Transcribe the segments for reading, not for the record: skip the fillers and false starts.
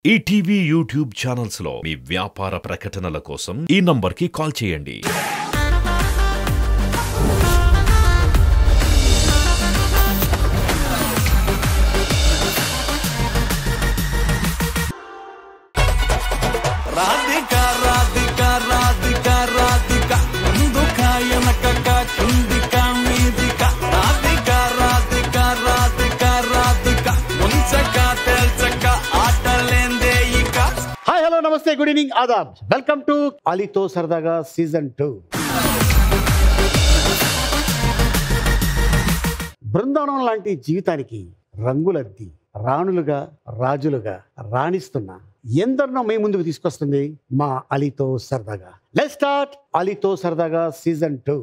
ETV YouTube channels లో మీ వ్యాపార ప్రకటనల కోసం ఈ నంబర్కి కాల్ చేయండి. నమస్తే, good evening, Aadab. Welcome to అలీతో సరదాగా సీజన్ 2. బృందావనం లాంటి జీవితానికి రంగులద్ది రాణులుగా రాజులుగా రాణిస్తున్న ఎందరినో మీ ముందుకు తీసుకొస్తుంది మా అలీతో సరదాగా. లెట్స్ స్టార్ట్ అలీతో సరదాగా సీజన్ 2.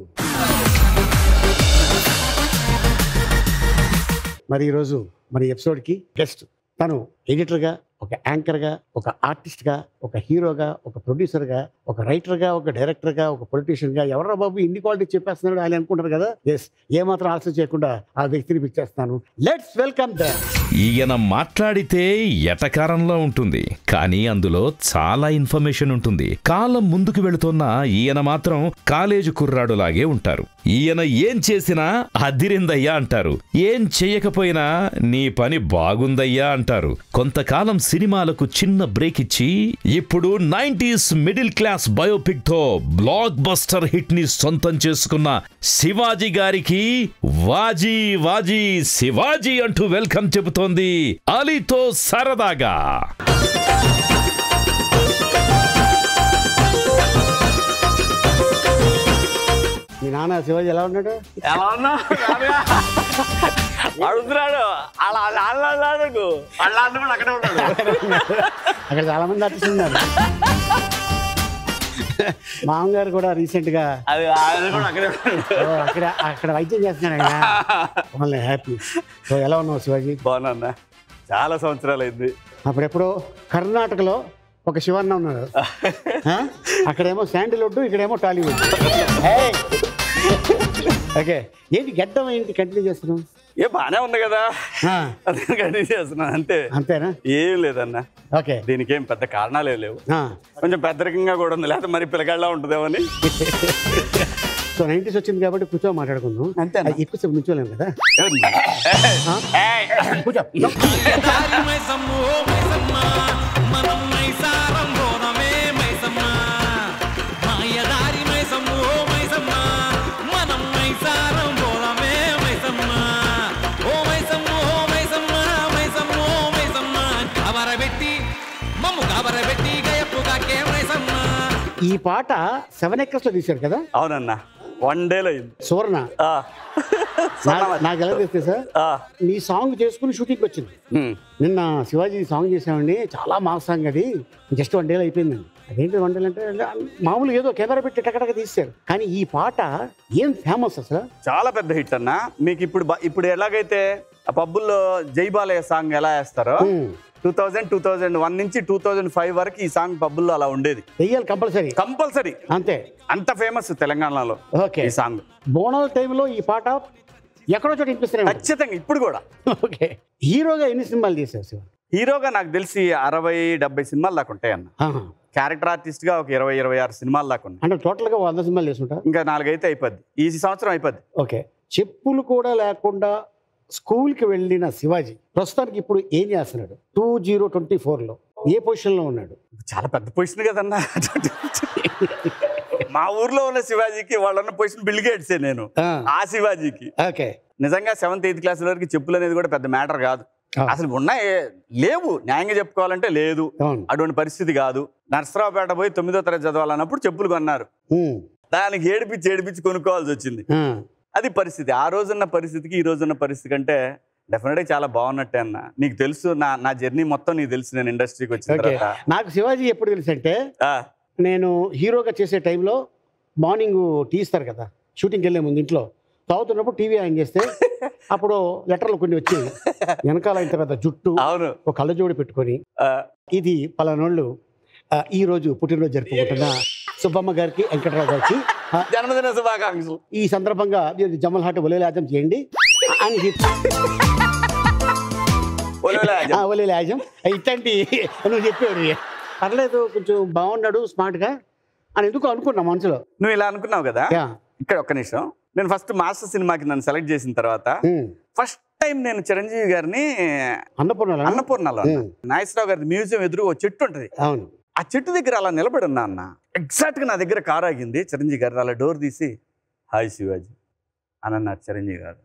మరి ఈరోజు మన ఎపిసోడ్కి గెస్ట్. తను ఎడిటర్గా, ఒక యాంకర్గా, ఒక ఆర్టిస్ట్గా, ఒక హీరోగా, ఒక ప్రొడ్యూసర్గా, ఒక రైటర్గా, ఒక డైరెక్టర్గా, ఒక పొలిటీషియన్గా, ఎవరో బాబు ఇన్ని క్వాలిటీ చెప్పేస్తున్నాడు అని అనుకుంటారు కదా. ఎస్, ఏమాత్రం ఆలోచన చేయకుండా ఆ వ్యక్తిని పిలిచేస్తాను. Let's welcome the. ఈయన మాట్లాడితే ఎటకారంలో ఉంటుంది, కానీ అందులో చాలా ఇన్ఫర్మేషన్ ఉంటుంది. కాలం ముందుకు వెళుతున్న ఈయన మాత్రం కాలేజీ కుర్రాడులాగే ఉంటారు. ఈయన ఏం చేసినా అదిరిందయ్యా అంటారు, ఏం చెయ్యకపోయినా నీ పని బాగుందయ్యా అంటారు. కొంతకాలం సినిమాలకు చిన్న బ్రేక్ ఇచ్చి ఇప్పుడు 90s మిడిల్ క్లాస్ బయోపిక్ తో బ్లాక్ బస్టర్ హిట్ ని సొంతం చేసుకున్న శివాజీ గారికి వాజీ వాజీ శివాజీ అంటూ వెల్కమ్ చెబుతోంది అలీతో సరదాగా. మీ నాన్న శివాజీ ఎలా ఉన్నాడు? ఎలా ఉన్నా అడుగుతున్నాడు. అక్కడే ఉన్నాడు. అక్కడ చాలా మంది ఆర్టిస్టులు ఉన్నారు. మామగారు కూడా రీసెంట్ గా అక్కడ వైద్యం చేస్తున్నాడు ఆయన. హ్యాపీ. సో ఎలా ఉన్నావు శివాజీ? బాగున్నా, చాలా సంవత్సరాలు అయింది. అప్పుడెప్పుడో కర్ణాటకలో ఒక శివన్న ఉన్నాడు, అక్కడేమో శాండిల్వుడ్, ఇక్కడేమో టాలీవుడ్. ఓకే, ఏంటి గడ్డం ఏంటి కంటిన్యూ చేస్తున్నావు? ఏ బానే ఉంది కదా, అదే కంటిన్యూ చేస్తున్నాను అంతే. అంతేనా? ఏం లేదన్నా. ఓకే, దీనికి ఏం పెద్ద కారణాలు ఏం లేవు. కొంచెం పెద్దరికంగా కూడా ఉంది, లేకపోతే మరి పిల్లగాళ్ళ ఉంటుందేమని. సో 90s వచ్చింది కాబట్టి కూర్చో మాట్లాడుకుందాం. అంతే, ఎక్కువసేపు నుంచోలేము కదా. కూర్చో. ఈ పాట 7 acres లో తీశారు కదా? అవునన్నా, 1 day అయింది. సువర్ణ నాకు ఎలా తెస్తే సార్, మీ సాంగ్ చేసుకుని షూటింగ్ వచ్చింది. నిన్న శివాజీ సాంగ్ చేసామండి, చాలా మా సాంగ్, అది జస్ట్ 1 day అయిపోయిందండి. అదేంటి 1 day అంటే మామూలు ఏదో కెమెరా పెట్టి ఎక్కడెక్కడ తీశారు, కానీ ఈ పాట ఏం ఫేమస్ అసలు. చాలా పెద్ద హిట్ అన్న. మీకు ఇప్పుడు ఎలాగైతే ఆ పబ్బుల్లో జైబాలయ సాంగ్ ఎలా వేస్తారో, 2001 నుంచి 2005 వరకు ఈ సాంగ్ పబ్బుల్లో అలా ఉండేది. వెయ్యాలి కంపల్సరీ అంతే. అంత ఫేమస్ తెలంగాణలో ఈ సాంగ్. బోనాల టైంలో ఈ పాట ఎక్కడో చోట వినిపిస్తున్నాయి ఖచ్చితంగా ఇప్పుడు కూడా. ఓకే, హీరోగా ఎన్ని సినిమాలు చేశారు శివ? హీరోగా నాకు తెలిసి 60-70 సినిమాలు దాకా ఉంటాయి అన్న. క్యారెక్టర్ ఆర్టిస్ట్ గా ఒక 20-26 సినిమాలు దాకా ఉన్నాయి. అంటే టోటల్ గా 100 సినిమాలు చేసుకుంటా. ఇంకా 4 అయితే అయిపోద్ది, ఈ సంవత్సరం అయిపోద్ది. ఓకే, చెప్పులు కూడా లేకుండా స్కూల్కి వెళ్ళిన శివాజీ ప్రస్తుతానికి ఇప్పుడు ఏం చేస్తున్నాడు? 2024లో ఏ పొజిషన్ లో ఉన్నాడు? చాలా పెద్ద పొజిషన్ కదన్నా. మా ఊర్లో ఉన్న శివాజీకి వాళ్ళన్న పొజిషన్ బిల్ గేట్సే. నేను ఆ శివాజీకి ఓకే, నిజంగా 7th 8th క్లాస్ వరకు చెప్పులు అనేది కూడా పెద్ద మ్యాటర్ కాదు. అసలు ఉన్నాయి లేవు, న్యాయంగా చెప్పుకోవాలంటే లేదు, అటువంటి పరిస్థితి కాదు. నర్సరావుపేట పోయి 9వ తరగతి చదవాలన్నప్పుడు చెప్పులు కొన్నారు, దానికి ఏడిపించి కొనుక్కోవాల్సి వచ్చింది. అది పరిస్థితి. ఆ రోజున్న పరిస్థితికి ఈ రోజున్న పరిస్థితి కంటే డెఫినెట్గా చాలా బాగున్నట్టే అన్న. నీకు తెలుసు నా జర్నీ మొత్తం నీకు తెలుసు. నేను ఇండస్ట్రీకి వచ్చిన తర్వాత నాకు శివాజీ ఎప్పుడు తెలుసు అంటే, నేను హీరోగా చేసే టైంలో మార్నింగ్ టీ ఇస్తారు కదా, షూటింగ్కి వెళ్ళే ముందు ఇంట్లో తాగుతున్నప్పుడు టీవీ ఆన్ చేస్తే అప్పుడు లెటర్లు కొన్ని వచ్చేవి. వెనకాల ఇంత పెద్ద జుట్టు, ఒక కళ్ళజోడి పెట్టుకొని, ఇది పలానోళ్ళు ఈ రోజు పుట్టినరోజు జరుపుకుంటున్న సుబ్బమ్మ గారికి, వెంకటరావు గారికి జన్మదిన శుభాకాంక్షలు. ఈ సందర్భంగా జమల్ హాట్ ఒలేలాజం చేయండి అని బాహుబలి లాజం ఇట్లాంటి నువ్వు చెప్పేవాడు. పర్లేదు కొంచెం బాగున్నాడు స్మార్ట్గా అని ఎందుకు అనుకున్నా మనసులో. నువ్వు ఇలా అనుకున్నావు కదా. ఇక్కడ ఒక్క నిమిషం, నేను ఫస్ట్ మాస్టర్ సినిమాకి నన్ను సెలెక్ట్ చేసిన తర్వాత ఫస్ట్ టైం నేను చిరంజీవి గారిని అన్నపూర్ణలో నాగేశ్వరరావు గారి మ్యూజియం ఎదురు ఓ చెట్టు ఉంటుంది, ఆ చెట్టు దగ్గర అలా నిలబడి ఉన్నా అన్న. ఎగ్జాక్ట్ గా నా దగ్గర కారు ఆగింది, చిరంజీవి గారు అలా డోర్ తీసి హాయ్ శివాజీ అని అన్నారు. చిరంజీవి గారు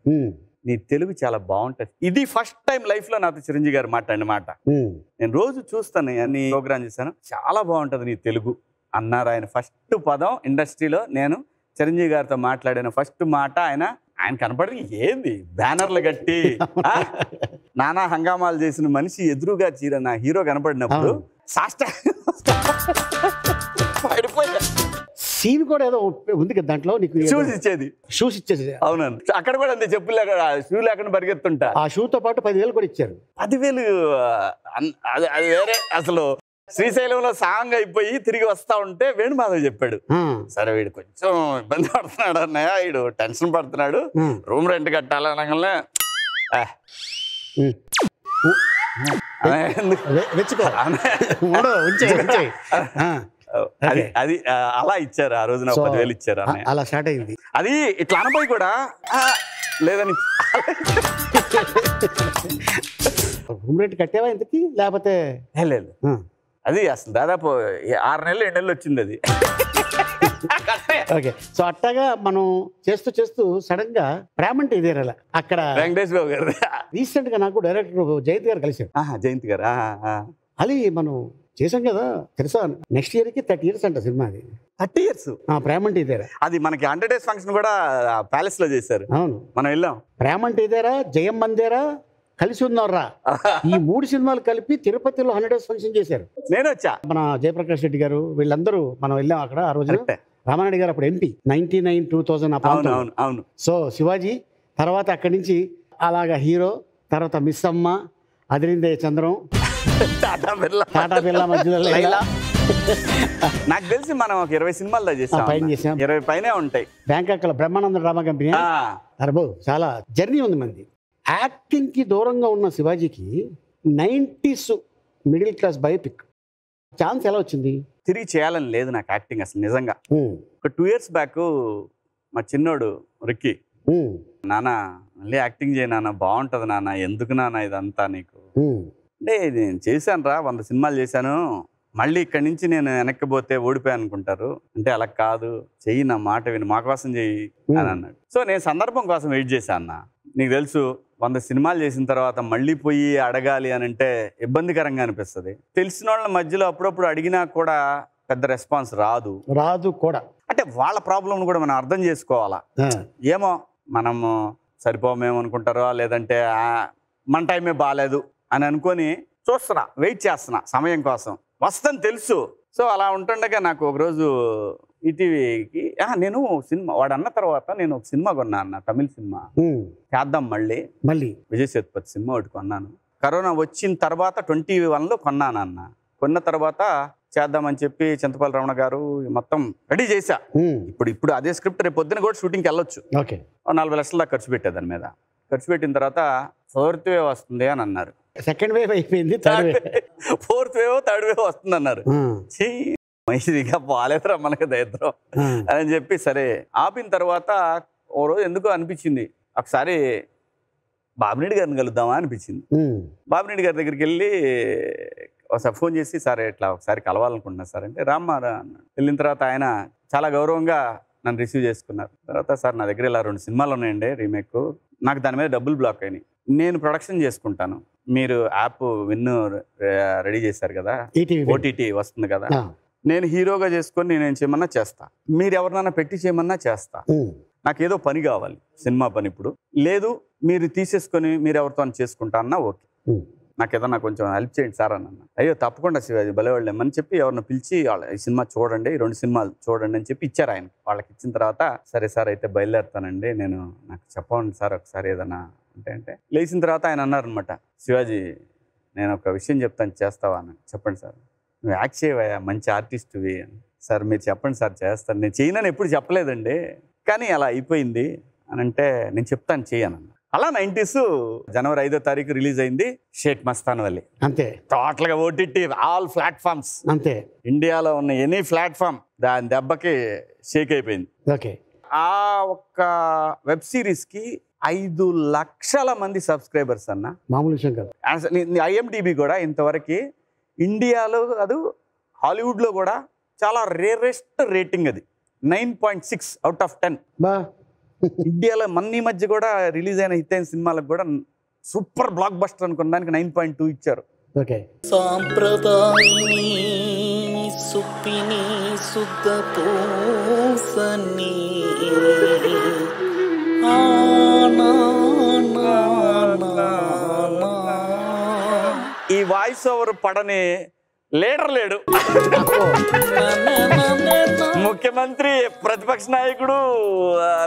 నీ తెలుగు చాలా బాగుంటుంది. ఇది ఫస్ట్ టైం లైఫ్ లో నాతో చిరంజీవి గారు మాట్లాడిన మాట. నేను రోజు చూస్తాను, అన్ని ప్రోగ్రామ్ చేశాను, చాలా బాగుంటది నీ తెలుగు అన్నారు ఆయన. ఫస్ట్ పదం ఇండస్ట్రీలో నేను చిరంజీవి గారితో మాట్లాడిన ఫస్ట్ మాట. ఆయన కనపడి ఏంది బ్యానర్లు కట్టి నానా హంగామాలు చేసిన మనిషి ఎదురుగా చీర నా హీరో కనపడినప్పుడు సీన్ కూడా ఏదో ఉంది కదా దాంట్లో, నీకు షూస్ ఇచ్చేది. అవునండి, అక్కడ కూడా అంతే, చెప్పులు షూ లేకుండా పరిగెత్తుంటా. ఆ షూతో పాటు 10,000 కూడా ఇచ్చారు. 10,000 అది వేరే. అసలు శ్రీశైలంలో సాంగ్ అయిపోయి తిరిగి వస్తా ఉంటే వేణుమాధవ్ చెప్పాడు, సరే వీడు కొంచెం ఇబ్బంది పడుతున్నాడు అన్నయ్య, వీడు టెన్షన్ పడుతున్నాడు, రూమ్ రెంట్ కట్టాలనగానే అది అలా ఇచ్చారు. ఆ రోజున 10,000 ఇచ్చారు. అలా స్టార్ట్ అయింది. అది ఇట్లా అనబోయి కూడా లేదని. రూమ్ రెంట్ కట్టేవా ఇంతకి లేకపోతే? లేదు, అది అసలు దాదాపు 6 నెలలు 7 నెలలు వచ్చింది అది. ఓకే, సో అట్టగా మనం చేస్తూ సడన్ గా ప్రేమంటే ఇదేరాల అక్కడ వెంకటేష్ బాబు గారు రీసెంట్ గా నాకు డైరెక్టర్ జయంత్ గారు కలిసారు. జయంత్ గారు అది మనం చేసాం కదా తెలుసా, నెక్స్ట్ ఇయర్ కి 30 years అంట సినిమా. అది 30 years ప్రేమంటే ఇదేరా. అది మనకి 100 days ఫంక్షన్ కూడా ప్యాలెస్ లో చేశారు. అవును, మనం వెళ్ళాం. ప్రేమంటే ఇదేరా, జయం మందేరా, కలిసి ఉన్నారా, ఈ 3 సినిమాలు కలిపి తిరుపతిలో 100 days ఫంక్షన్ చేశారు. నేను వచ్చా. మన జయప్రకాష్ రెడ్డి గారు వీళ్ళందరూ మనం వెళ్ళాం అక్కడ. ఆ రోజు రామారెడ్డి గారు అప్పుడు MP 99, 2000. అవును. సో శివాజీ తర్వాత అక్కడి నుంచి అలాగా హీరో, తర్వాత మిస్ అమ్మ, అదిరిందే చంద్రం, టాటా బిర్లా మధ్యలో. నాకు తెలిసి మనం ఒక 20 సినిమాల్లో చేసాం. 20 పైనే ఉంటాయి. బ్యాంకాక్ లో బ్రహ్మానంద డ్రామా కంపెనీ. చాలా జర్నీ ఉంది మంది. యాక్టింగ్ కి దూరంగా ఉన్న శివాజీకి 90s middle class biopic chance ఎలా వచ్చింది? తిరిగి చేయాలని లేదు నాకు యాక్టింగ్ అసలు నిజంగా. ఒక 2 years బ్యాక్ మా చిన్నోడు రిక్కీ, నాన్న మళ్ళీ యాక్టింగ్ చేయ నాన్న, బాగుంటది నాన్న, ఎందుకు నాన్న ఇదంతా నీకు అంటే, నేను చేశాను రా, 100 సినిమాలు చేశాను, మళ్ళీ ఇక్కడి నుంచి నేను వెనక్కిపోతే ఓడిపోయాను అనుకుంటారు, అంటే అలా కాదు, చెయ్యి, నా మాట విని, మా కోసం చెయ్యి అని అన్నాడు. సో నేను సందర్భం కోసం వెయిట్ చేశాను అన్న. నీకు తెలుసు 100 సినిమాలు చేసిన తర్వాత మళ్ళీ పోయి అడగాలి అని అంటే ఇబ్బందికరంగా అనిపిస్తుంది. తెలిసిన వాళ్ళ మధ్యలో అప్పుడప్పుడు అడిగినా కూడా పెద్ద రెస్పాన్స్ రాదు కూడా. అంటే వాళ్ళ ప్రాబ్లం కూడా మనం అర్థం చేసుకోవాలా. ఏమో మనము సరిపోమేమనుకుంటారో, లేదంటే మన టైమే బాగాలేదు అని అనుకొని చూస్తున్నా, వెయిట్ చేస్తున్నా సమయం కోసం, వస్తుందని తెలుసు. సో అలా ఉంటుండగా నాకు ఒకరోజు ఈటీవీకి నేను సినిమా వాడు అన్న తర్వాత నేను ఒక సినిమా కొన్నా అన్న, తమిళ సినిమా చేద్దాం మళ్ళీ విజయ్ సేతుపతి సినిమా ఒకటి కొన్నాను. కరోనా వచ్చిన తర్వాత 21లో కొన్నాను అన్న. కొన్న తర్వాత చేద్దామని చెప్పి చింతపల్లి రమణ గారు మొత్తం రెడీ చేశా. ఇప్పుడు అదే స్క్రిప్ట్ రేపు పొద్దున కూడా షూటింగ్కి వెళ్ళొచ్చు. 40 లక్షల దాకా ఖర్చు పెట్టే దాని మీద. ఖర్చు పెట్టిన తర్వాత 4th wave వస్తుంది అని అన్నారు. సెకండ్ వేవ్ అయిపోయింది, 4th wave 3rd wave వస్తుంది అన్నారు. ఇక బాగాలేదురా మనకి దరిద్రం అని చెప్పి సరే ఆపిన తర్వాత ఓ రోజు ఎందుకో అనిపించింది, ఒకసారి బాబినేడి గారిని కలుద్దామా అనిపించింది. బాబినేడి గారి దగ్గరికి వెళ్ళి ఒకసారి ఫోన్ చేసి, సరే ఇట్లా ఒకసారి కలవాలనుకుంటున్నా సార్ అంటే, రామ్మారా అన్నాడు. వెళ్ళిన తర్వాత ఆయన చాలా గౌరవంగా నన్ను రిసీవ్ చేసుకున్నారు. తర్వాత సార్ నా దగ్గర ఇలా 2 సినిమాలు ఉన్నాయండి రీమేక్, నాకు దాని మీద డబ్బులు బ్లాక్ అయినాయి, నేను ప్రొడక్షన్ చేసుకుంటాను, మీరు యాప్ విన్ రెడీ చేశారు కదా, OTT వస్తుంది కదా, నేను హీరోగా చేసుకొని నేనేం చేయమన్నా చేస్తా, మీరు ఎవరినైనా పెట్టి చేయమన్నా చేస్తా, నాకేదో పని కావాలి, సినిమా పని ఇప్పుడు లేదు, మీరు తీసేసుకొని మీరు ఎవరితో చేసుకుంటా అన్నా ఓకే, నాకు ఏదన్నా కొంచెం హెల్ప్ చేయండి సార్ అన్న. అయ్యో తప్పకుండా శివాజీ భలేవాళ్ళేమని చెప్పి ఎవరిని పిలిచి ఈ సినిమా చూడండి, 2 సినిమాలు చూడండి అని చెప్పి ఇచ్చారు ఆయన. వాళ్ళకి ఇచ్చిన తర్వాత సరే సార్ అయితే బయలుదేరుతానండి, నాకు చెప్పండి సార్ ఒకసారి ఏదన్నా అంటే లేచిన తర్వాత ఆయన అన్నారనమాట, శివాజీ నేను ఒక విషయం చెప్తాను చేస్తావా అని. చెప్పండి సార్. నువ్వు యాక్ట్ చేయవా, మంచి ఆర్టిస్ట్వి అని. సార్ మీరు చెప్పండి సార్ చేస్తాను. నేను చేయనని ఎప్పుడు చెప్పలేదండి, కానీ అలా అయిపోయింది అని అంటే, నేను చెప్తాను చేయను. అలా 90s జనవరి 5వ తారీఖు రిలీజ్ అయింది షేక్ మస్తాన్ వలి. అంతే, టోటల్ గా ఓటీటీ ఆల్ ప్లాట్ఫామ్స్, అంతే. ఇండియాలో ఉన్న ఎనీ ప్లాట్ఫామ్ దాని దెబ్బకి షేక్ అయిపోయింది. ఓకే. ఆ ఒక్క వెబ్ సిరీస్ కి 5 లక్షల మంది సబ్స్క్రైబర్స్ అన్న, మామూలు విషయం కాదు. IMDb కూడా ఇంతవరకు ఇండియాలో కాదు హాలీవుడ్ లో కూడా చాలా రేరెస్ట్ రేటింగ్, అది 9.6 అవుట్ ఆఫ్ 10. బా ఇండియాలో ఈ మధ్య కూడా రిలీజ్ అయిన హిట్ అయిన సినిమాలకు కూడా సూపర్ బ్లాక్ బస్టర్ అనుకున్న దానికి 9.2 ఇచ్చారు. ఓకే. సాంప్రదాయిని సుప్పిని శుద్ధ పూసని ఈ వాయిస్ ఓవర్ పడని లీడర్ లేడు. ముఖ్యమంత్రి, ప్రతిపక్ష నాయకుడు,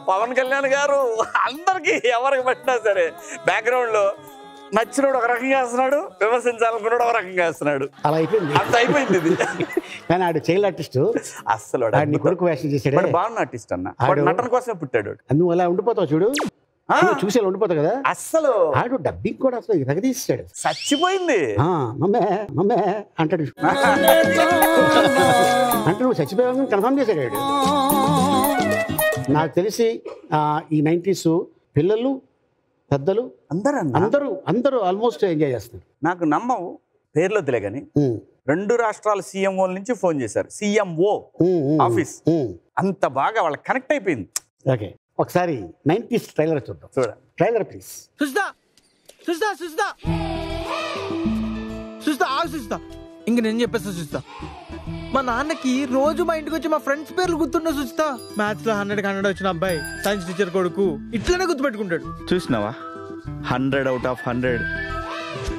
పవన్ కళ్యాణ్ గారు, అందరికి ఎవరికి పట్టినా సరే బ్యాక్గ్రౌండ్ లో నచ్చినోడు ఒక రకంగా వేస్తున్నాడు, విమర్శించాలనుకున్నాడు ఒక రకంగా వేస్తున్నాడు. అలా అయిపోయింది, అంత అయిపోయింది ఇది. కానీ ఆడు చైల్డ్ ఆర్టిస్ట్, అస్సలు కొడుకు వేషం చేశాడు. బాగున్న ఆర్టిస్ట్ అన్న, నటన కోసమే పుట్టాడు. నువ్వు అలా ఉండిపోతావు చూడు, చూసి అలా ఉండిపోతావు కదా. అస్సలు ఆడు డబ్బింగ్ కూడా అసలు రగదీస్తాడు. చచ్చిపోయింది. మమ్మే మమ్మే అంటాడు. అంటే నువ్వు చచ్చిపోయావు కన్ఫర్మ్ చేశాడు. నాకు తెలిసి ఈ 90s పిల్లలు పెద్దలు అందరూ ఆల్మోస్ట్ ఎంజాయ్ చేస్తున్నారు. నాకు నమ్మవు, పేర్లో తెలియ కానీ 2 రాష్ట్రాల CMO నుంచి ఫోన్ చేశారు. CMO ఆఫీస్ అంత బాగా వాళ్ళకి కనెక్ట్ అయిపోయింది. ఓకే, ఒకసారి 90s ట్రైలర్ చూద్దాం. Trailer please. సుస్తా ఇంక నేను చెప్పేస్తా చూస్తా. మా నాన్నకి రోజు మా ఇంటికి వచ్చి మా ఫ్రెండ్స్ పేర్లు గుర్తుండే చూస్తా. మ్యాథ్స్ లో 100 వచ్చిన అబ్బాయి సైన్స్ టీచర్ కొడుకు ఇట్లనే గుర్తుపెట్టుకుంటాడు. చూసినావా 100 out of 100.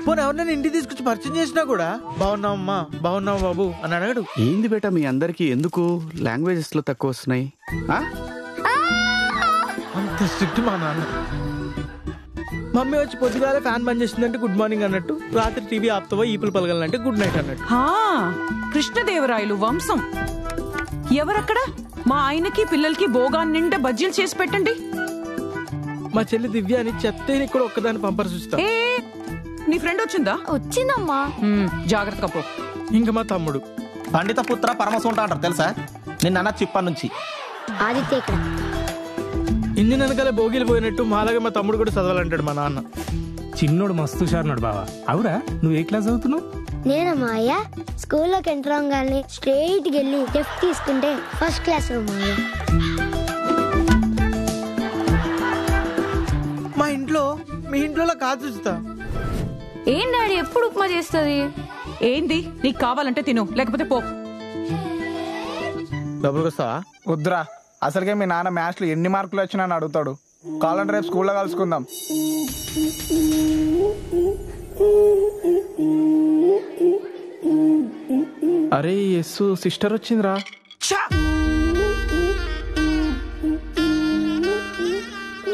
పోనీ ఎవరినైనా ఇంటికి తీసుకొచ్చి పరిచయం చేసినా కూడా బాగున్నావమ్మా బాగున్నావు బాబు అని అడగడు. ఏంది బేటా మీ అందరికి ఎందుకు లాంగ్వేజెస్ లో తక్కువ వస్తున్నాయి? అంత స్ట్రిక్ట్ మా నాన్న. మమ్మీ వచ్చి పొద్దుగాల ఫ్యాన్ బంద్ చేసిందంటే గుడ్ మార్నింగ్ అన్నట్టు, రాత్రి టీవీ ఆపుతావో ఈపులు పలగాలంటే గుడ్ నైట్ అన్నట్టు. కృష్ణదేవరాయలు వంశం ఎవరక్కడ? మా ఆయనకి పిల్లలకి భోగాన్ని నిండా బజ్జీలు చేసి పెట్టండి. మా చెల్లి దివ్య అని చెత్తని కూడా ఒక్కదాన్ని పంపరు చూస్తా. నీ ఫ్రెండ్ వచ్చిందా? వచ్చిందమ్మా. జాగ్రత్తగా పో. ఇంకా మా తమ్ముడు పండిత పుత్ర పరమసుంట అంటారు తెలుసా? నిన్న చిప్ప నుంచి ఆదిత్య ఇక్కడ ఇంజిన్ వెనకాల భోగిలు పోయినట్టు మాలాగా మా తమ్ముడు కూడా చదవాలంటాడు మా నాన్న. చిన్నోడు మస్తు షార్నాడు బావా. అవురా, నువ్వు ఏ క్లాస్ చదువుతున్నావు? నేనమ్మా అయ్య స్కూల్లోకి ఎంటర్ అవగానే స్ట్రైట్ వెళ్ళి లెఫ్ట్ తీసుకుంటే ఫస్ట్ క్లాస్ అయ్యా. మా ఇంట్లో మీ ఇంట్లో కాదు చూస్తా. ఏం డాడీ ఎప్పుడు ఉప్మా చేస్తుంది? ఏంది నీకు కావాలంటే తిను, లేకపోతే పో. డబ్బులు వస్తావా? వద్దురా, అసలుకే మీ నాన్న మ్యాథ్స్ లో ఎన్ని మార్కులు వచ్చినా అని అడుగుతాడు. కావాలంటే రేపు స్కూల్లో కలుసుకుందాం. అరే ఎస్ సిస్టర్ వచ్చిందిరా.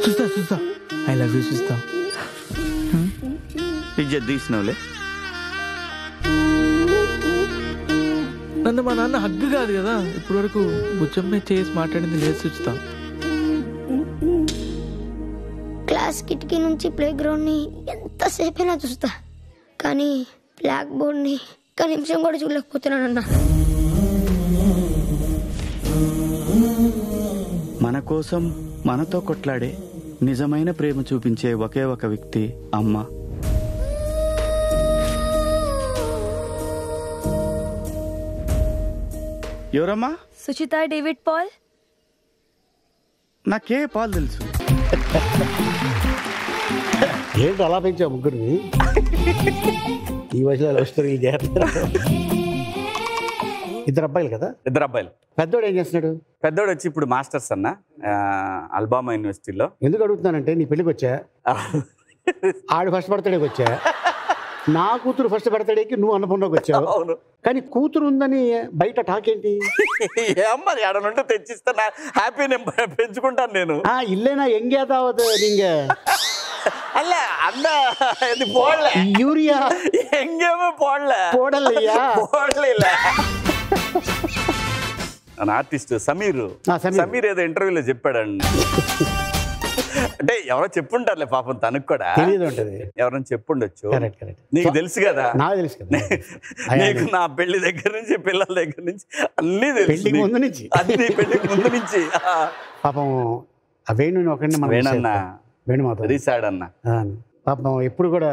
చూస్తా ఐ లవ్ యూ చూస్తా. తీసినవులే. నన్ను మా నాన్న హగ్గు కాదు కదా ఇప్పటి వరకు బుచ్చమ్మే చేసి మాట్లాడింది లేదు చూస్తా. క్లాస్ కిటికీ నుంచి ప్లే గ్రౌండ్ ని ఎంతసేపైనా చూస్తా, కానీ బ్లాక్ బోర్డ్ ని ఒక్క నిమిషం కూడా చూడలేకపోతున్నానన్నా. మన కోసం మనతో కొట్లాడే నిజమైన ప్రేమ చూపించే ఒకే ఒక వ్యక్తి అమ్మ. ఎవరమ్మా? Suchita David Paul. నాకే పాల్ తెలుసు. ఏంటి అలా పెంచావు ముగ్గురిని? ఈ వయసులో లవ్ స్టోరీ చేస్తారు. ఇద్దరు అబ్బాయిలు కదా? ఇద్దరు అబ్బాయిలు. పెద్దోడు ఏం చేస్తున్నాడు? పెద్దోడు వచ్చి ఇప్పుడు మాస్టర్స్ అన్న అల్బామా యూనివర్సిటీలో. ఎందుకు అడుగుతున్నానంటే నీ పెళ్ళికి వచ్చా, ఆడు ఫస్ట్ బర్త్డేకి వచ్చా, నా కూతురు ఫస్ట్ బర్త్డేకి నువ్వు అన్నపూర్ణకి వచ్చావు. అవును, కానీ కూతురు ఉందని బయట టాక్ ఏంటి? ఏమ్మది ఆడ నుండి తెచ్చిస్తా, హ్యాపీ పెంచుకుంటాను నేను. ఇల్లేనా ఎంగేదావదు నీంగ அல்ல அந்த இது போடல யூரியா எங்கேயுமே போடலையா போடல ఆర్టిస్ట్ సమీర్ ఏదో ఇంటర్వ్యూలో చెప్పాడండి, అంటే ఎవరో చెప్పుంటారులే పాపం తనకు కూడా తెలియదు ఉంటుంది. ఎవరైనా చెప్పుండొచ్చు. Correct correct. నీకు తెలుసు కదా, నాకు తెలుసు కదా. నీకు నా పెళ్లి దగ్గర నుంచి పిల్లల దగ్గర నుంచి అన్ని తెలుసు. పెళ్లికి ముందు నుంచి అన్ని పెళ్లికి ముందు నుంచి. పాపం ఆ వేణుని ఒకరిని మనం వేణన్నా వేణు మాత్రం రీసాడ్ అన్న పాపం ఎప్పుడు కూడా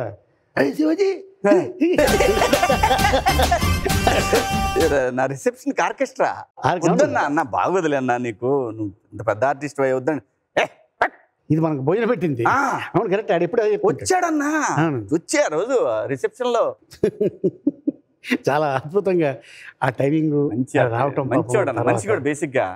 అరే శివాజీ నా రిసెప్షన్ ఆర్కెస్ట్రా వద్దన్నా అన్న బాగోదులే అన్న, నీకు నువ్వు ఇంత పెద్ద ఆర్టిస్ట్ వద్దని. ఇది మనకు భోజనం పెట్టింది. అవును కరెక్ట్. ఆడు ఎప్పుడు వచ్చాడన్నా, వచ్చే రోజు రిసెప్షన్ లో చాలా అద్భుతంగా ఆ టైమింగ్ రావటం. మంచి బేసిక్ గా.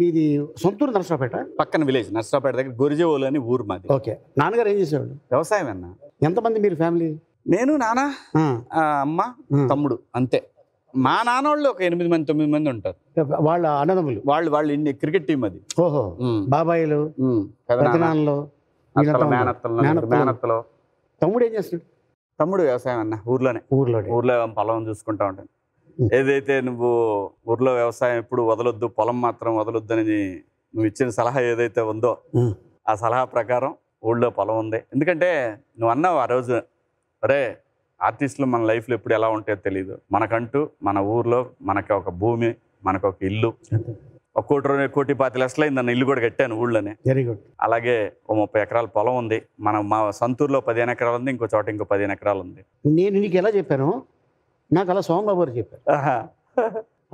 మీది సొంతూరు నరసరావుపేట పక్కన విలేజ్, నరసరావుపేట దగ్గర గొరిజేవోలు అని ఊరు మాది. ఓకే. నాన్నగారు ఏం చేసేవాడు? వ్యవసాయం అన్న. ఎంతమంది మీరు ఫ్యామిలీ? నేను, నాన్న, అమ్మ, తమ్ముడు, అంతే. మా నాన్న వాళ్ళు ఒక 8 మంది 9 మంది ఉంటారు. వాళ్ళ అన్నదమ్ములు వాళ్ళు ఇన్ని క్రికెట్ టీం అది. ఓహో. బాబాయిలు, పెదనాన్నలు, మేనత్తలు. తమ్ముడు ఏం చేస్తాడు? తమ్ముడు వ్యవసాయం అన్న, ఊర్లో పొలం చూసుకుంటా ఉంటాను. ఏదైతే నువ్వు ఊర్లో వ్యవసాయం ఎప్పుడు వదలొద్దు, పొలం మాత్రం వదలొద్దు అని నువ్వు ఇచ్చిన సలహా ఏదైతే ఉందో ఆ సలహా ప్రకారం ఊళ్ళో పొలం ఉంది. ఎందుకంటే నువ్వు అన్నావు ఆ రోజు, అరే ఆర్టిస్టులు మన లైఫ్లో ఎప్పుడు ఎలా ఉంటాయో తెలియదు, మనకంటూ మన ఊర్లో మనకి ఒక భూమి, మనకు ఒక ఇల్లు, 1 కోటి 20 లక్షలు అయిందన్న ఇల్లు కూడా కట్టాను ఊళ్ళోనే. Very good. అలాగే 30 ఎకరాల పొలం ఉంది. మా సొంతూరులో 15 ఎకరాలు ఉంది, ఇంకో చోట ఇంకో 15 ఎకరాలు ఉంది. నేను నీకు ఎలా చెప్పాను, నాకు అలా సోమబాబు గారు చెప్పారు.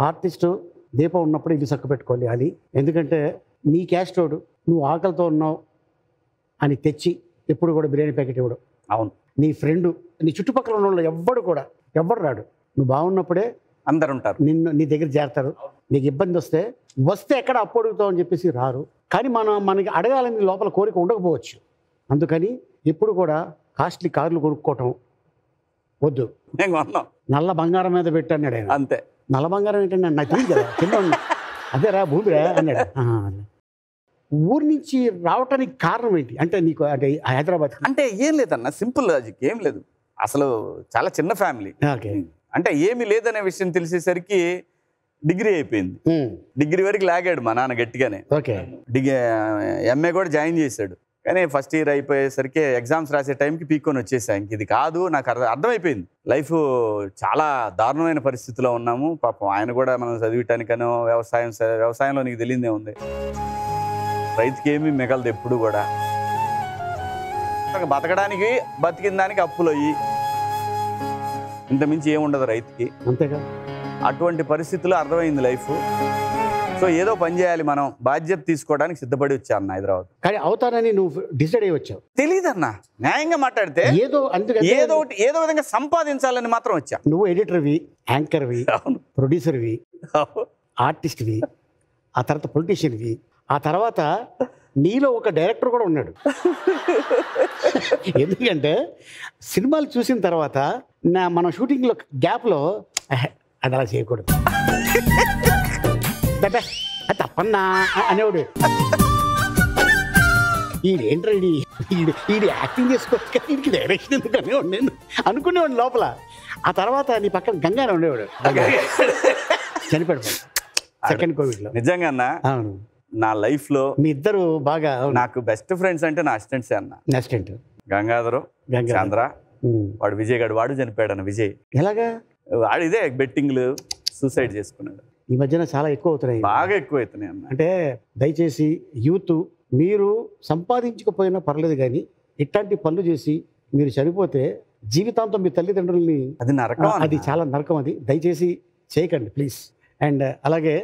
ఆర్టిస్టు దీపం ఉన్నప్పుడు ఇది చక్క పెట్టుకోవాలి అని. ఎందుకంటే నీ క్యాస్టోడు నువ్వు ఆకలితో ఉన్నావు అని తెచ్చి ఎప్పుడు కూడా బిర్యానీ ప్యాకెట్ ఇవ్వడు. అవును. నీ ఫ్రెండు, నీ చుట్టుపక్కల ఉన్న వాళ్ళు ఎవ్వడు రాడు. నువ్వు బాగున్నప్పుడే అందరు ఉంటారు, నీ దగ్గర చేరతారు. నీకు ఇబ్బంది వస్తే ఎక్కడ అప్పు అడుగుతావు అని చెప్పేసి రారు. కానీ మనకి అడగాలని లోపల కోరిక ఉండకపోవచ్చు. అందుకని ఎప్పుడు కూడా కాస్ట్లీ కార్లు కొనుక్కోవటం వద్దు. నల్ల బంగారం మీద పెట్టన్నాడు ఆయన. అంతే. నల్ల బంగారం ఏంటంటే నాకు తెలియదు కదా, కింద అదేరా భూమిరా అన్నాడు. ఊరి నుంచి రావటానికి కారణం ఏంటి అంటే నీకు? అంటే హైదరాబాద్ అంటే ఏం లేదన్న, సింపుల్ లాజిక్, ఏం లేదు. అసలు చాలా చిన్న ఫ్యామిలీ. అంటే ఏమి లేదనే విషయం తెలిసేసరికి డిగ్రీ అయిపోయింది. డిగ్రీ వరకు లాగాడు మా నాన్న గట్టిగానే. ఎంఏ కూడా జాయిన్ చేశాడు. కానీ ఫస్ట్ ఇయర్ అయిపోయేసరికి ఎగ్జామ్స్ రాసే టైంకి పీక్కొని వచ్చేసా. ఇంక ఇది కాదు నాకు అర్థమైపోయింది. లైఫ్ చాలా దారుణమైన పరిస్థితిలో ఉన్నాము. పాపం ఆయన కూడా మనం చదివటానికనో వ్యవసాయంలో నీకు తెలియదే ఉంది, రైతుకి ఏమీ మిగలదు ఎప్పుడు కూడా. బతకడానికి బతికిన దానికి అప్పులు అయ్యి ఇంతమించి ఏముండదు రైతుకి. అంతేగా. అటువంటి పరిస్థితుల్లో అర్థమైంది లైఫ్. సో ఏదో పని చేయాలి, మనం బాధ్యత తీసుకోవడానికి సిద్ధపడి వచ్చా అన్న హైదరాబాద్. కానీ అవుతానని నువ్వు డిసైడ్ అయ్యి వచ్చావు? తెలీదన్న, న్యాయంగా మాట్లాడితే ఏదో విధంగా సంపాదించాలని మాత్రం వచ్చా. నువ్వు ఎడిటర్వి, యాంకర్వి, ప్రొడ్యూసర్వి, ఆర్టిస్ట్వి, ఆ తర్వాత పొలిటీషియన్వి, ఆ తర్వాత నీలో ఒక డైరెక్టర్ కూడా ఉన్నాడు. ఎందుకంటే సినిమాలు చూసిన తర్వాత మన షూటింగ్లో గ్యాప్లో అది అలా చేయకూడదు, తప్పన్నా అనేవాడు. ఈడేంట్రెడీ ఈడు యాక్టింగ్ చేసుకోవచ్చు కానీ వీడికి డైరెక్షన్ ఎందుకు అనేవాడు నేను అనుకునేవాడు లోపల. ఆ తర్వాత నీ పక్కన గంగానే ఉండేవాడు, చనిపోయాడు సెకండ్ కోవిడ్లో. నిజంగా అన్న, అవును. నా లైఫ్ లో మీ ఇద్దరు బాగా నాకు బెస్ట్ ఫ్రెండ్స్ అంటే నా అసిస్టెంట్సే అన్న. అసిస్టెంట్ గంగాధరు, చంద్ర, వాడు విజయ్ గారు, వాడు చనిపోయాడు అన్న. విజయ్ ఎలాగా? వాడు ఇదే బెట్టింగ్లు, సూసైడ్ చేసుకున్నాడు. ఈ మధ్యన చాలా ఎక్కువ అవుతున్నాయి, బాగా ఎక్కువ అవుతున్నాయి అన్న. అంటే దయచేసి యూత్, మీరు సంపాదించకపోయినా పర్లేదు కానీ ఇట్లాంటి పనులు చేసి మీరు చనిపోతే జీవితాంతం మీ తల్లిదండ్రుల్ని అది నరకం, అది చాలా నరకం. అది దయచేసి చేయకండి ప్లీజ్. అండ్ అలాగే